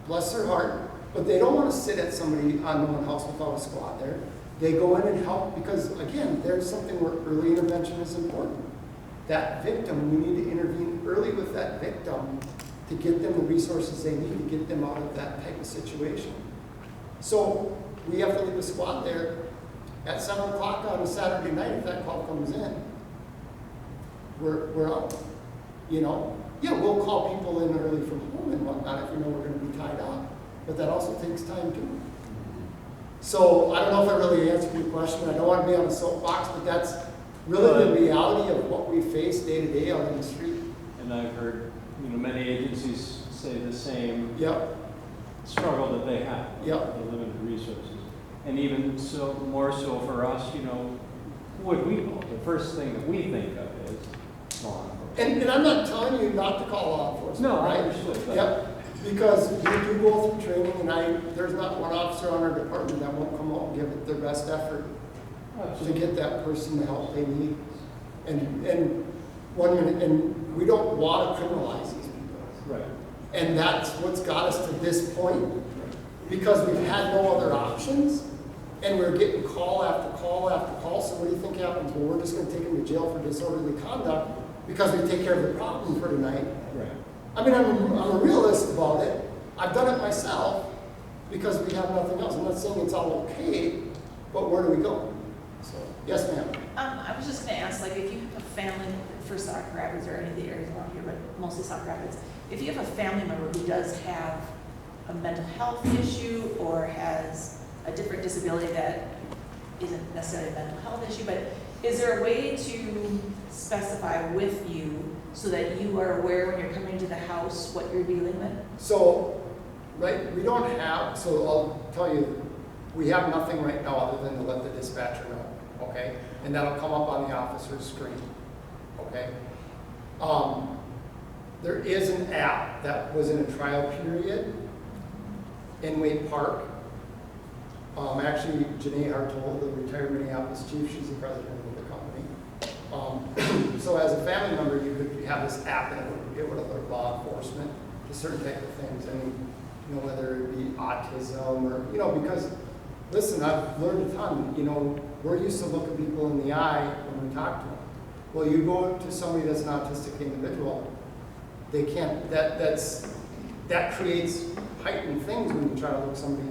Speaker 1: bless their heart, but they don't want to sit at somebody unknown house without a squad there. They go in and help because, again, there's something where early intervention is important. That victim, we need to intervene early with that victim to get them the resources they need to get them out of that type of situation. So we have to leave a squad there at 7 o'clock on a Saturday night. If that call comes in, we're out. You know, yeah, we'll call people in early from home and whatnot if we know we're going to be tied up, but that also takes time too. So I don't know if I really answered your question. I don't want to be on a soapbox, but that's really the reality of what we face day to day out in the street.
Speaker 5: And I've heard, many agencies say the same
Speaker 1: Yep.
Speaker 5: struggle that they have,
Speaker 1: Yep.
Speaker 5: the limited resources. And even so, more so for us, who would we call? The first thing that we think of is law enforcement.
Speaker 1: And I'm not telling you not to call law enforcement,
Speaker 5: No, I
Speaker 1: right?
Speaker 5: understood. But
Speaker 1: Yep. Because we do go through training, and there's not one officer on our department that won't come out and give it their best effort to
Speaker 5: absolutely.
Speaker 1: get that person the help they need. And 1 minute, and we don't want to criminalize these people.
Speaker 5: Right.
Speaker 1: And that's what's got us to this point, because we've had no other options, and we're getting call after call after call. So what do you think happens? Well, we're just going to take them to jail for disorderly conduct because we take care of the problem for tonight.
Speaker 5: Right.
Speaker 1: I mean, I'm a realist about it. I've done it myself because we have nothing else. I'm not saying it's all okay, but where do we go? So, yes, ma'am.
Speaker 3: I was just gonna ask, like, if you have a family, for Sauk Rapids or any of the areas around here, but mostly Sauk Rapids, if you have a family member who does have a mental health issue or has a different disability that isn't necessarily a mental health issue, but is there a way to specify with you so that you are aware when you're coming to the house what you're dealing with?
Speaker 1: So, right, we don't have, so I'll tell you, we have nothing right now other than to let the dispatcher know, okay? And that'll come up on the officer's screen, okay? There is an app that was in a trial period in Wade Park. Actually, Janae Hartol, the retired Minneapolis chief, she's the president of the company. So as a family member, you could have this app and it would alert law enforcement to certain type of things. I mean, whether it be autism or, because, listen, I've learned a ton. We're used to looking people in the eye when we talk to them. Well, you go to somebody that's an autistic individual, they can't, that creates heightened things when you try to look somebody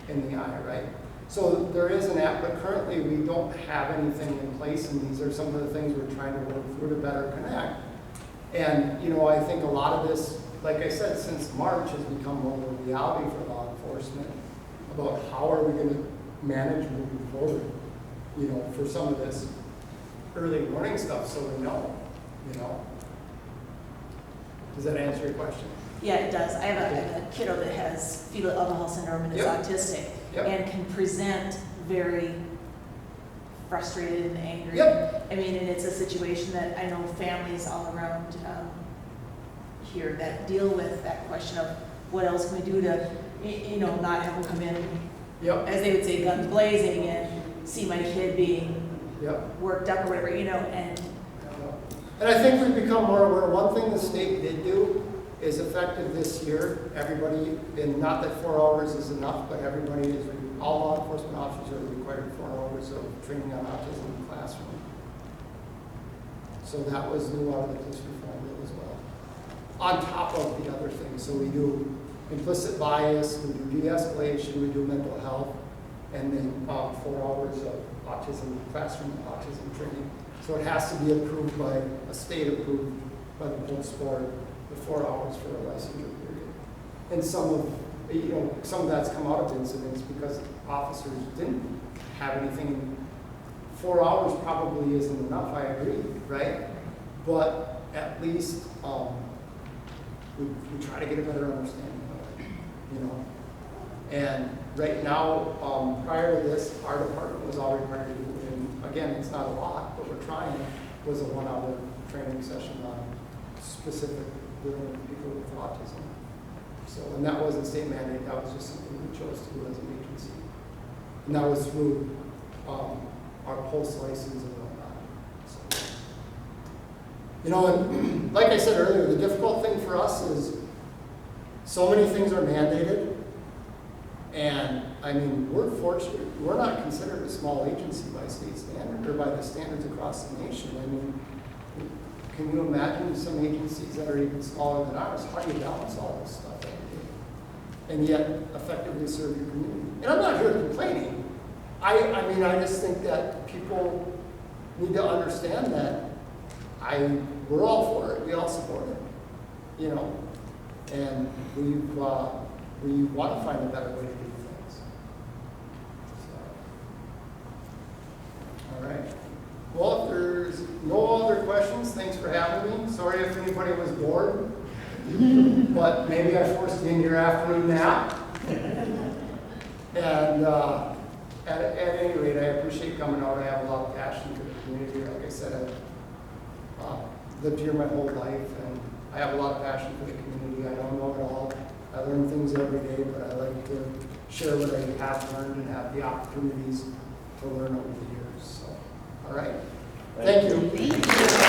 Speaker 1: in the eye, right? So there is an app, but currently we don't have anything in place, and these are some of the things we're trying to work through to better connect. And, I think a lot of this, like I said, since March has become more of a reality for law enforcement about how are we going to manage moving forward, for some of this early warning stuff so we know. Does that answer your question?
Speaker 3: Yeah, it does. I have a kiddo that has fetal alcohol syndrome and is
Speaker 1: Yep.
Speaker 3: autistic
Speaker 1: Yep.
Speaker 3: and can present very frustrated and angry.
Speaker 1: Yep.
Speaker 3: I mean, and it's a situation that I know families all around here that deal with that question of what else can we do to, not have them come in,
Speaker 1: Yep.
Speaker 3: as they would say, guns blazing and see my kid being
Speaker 1: Yep.
Speaker 3: worked up or whatever, and
Speaker 1: And I think we've become more aware. One thing the state did do is effective this year, everybody, and not that 4 hours is enough, but everybody is, all law enforcement officers are required 4 hours of training on autism in the classroom. So that was new out of the police reform bill as well. On top of the other things, so we do implicit bias, we do de-escalation, we do mental health, and then 4 hours of autism, classroom autism training. So it has to be approved by, a state approved by the police board, the 4 hours for a licensure period. And some of that's come out of incidents because officers didn't have anything. 4 hours probably isn't enough, I agree, right? But at least we try to get a better understanding of it, you know? And right now, prior to this, our department was all required to do, and again, it's not a lot, but we're trying, was a 1 hour training session on specific dealing with people with autism. So, and that wasn't state mandate, that was just something we chose to do as an agency. And that was through our post license and whatnot. So, you know, and like I said earlier, the difficult thing for us is so many things are mandated. And I mean, we're fortunate, we're not considered a small agency by state standard or by the standards across the nation. I mean, can you imagine some agencies that are even smaller than ours? How do you balance all this stuff every day? And yet effectively serve your community? And I'm not here complaining. I mean, I just think that people need to understand that we're all for it. We all support it, you know, and we want to find a better way to do things. So, all right. Well, if there's no other questions, thanks for having me. Sorry if anybody was bored, but maybe I forced you into your afternoon nap. And at any rate, I appreciate coming out. I have a lot of passion for the community. Like I said, I've lived here my whole life, and I have a lot of passion for the community. I don't know it all. I learn things every day, but I like to share what I have learned and have the opportunities to learn over the years. So, all right. Thank you.
Speaker 2: Thank you.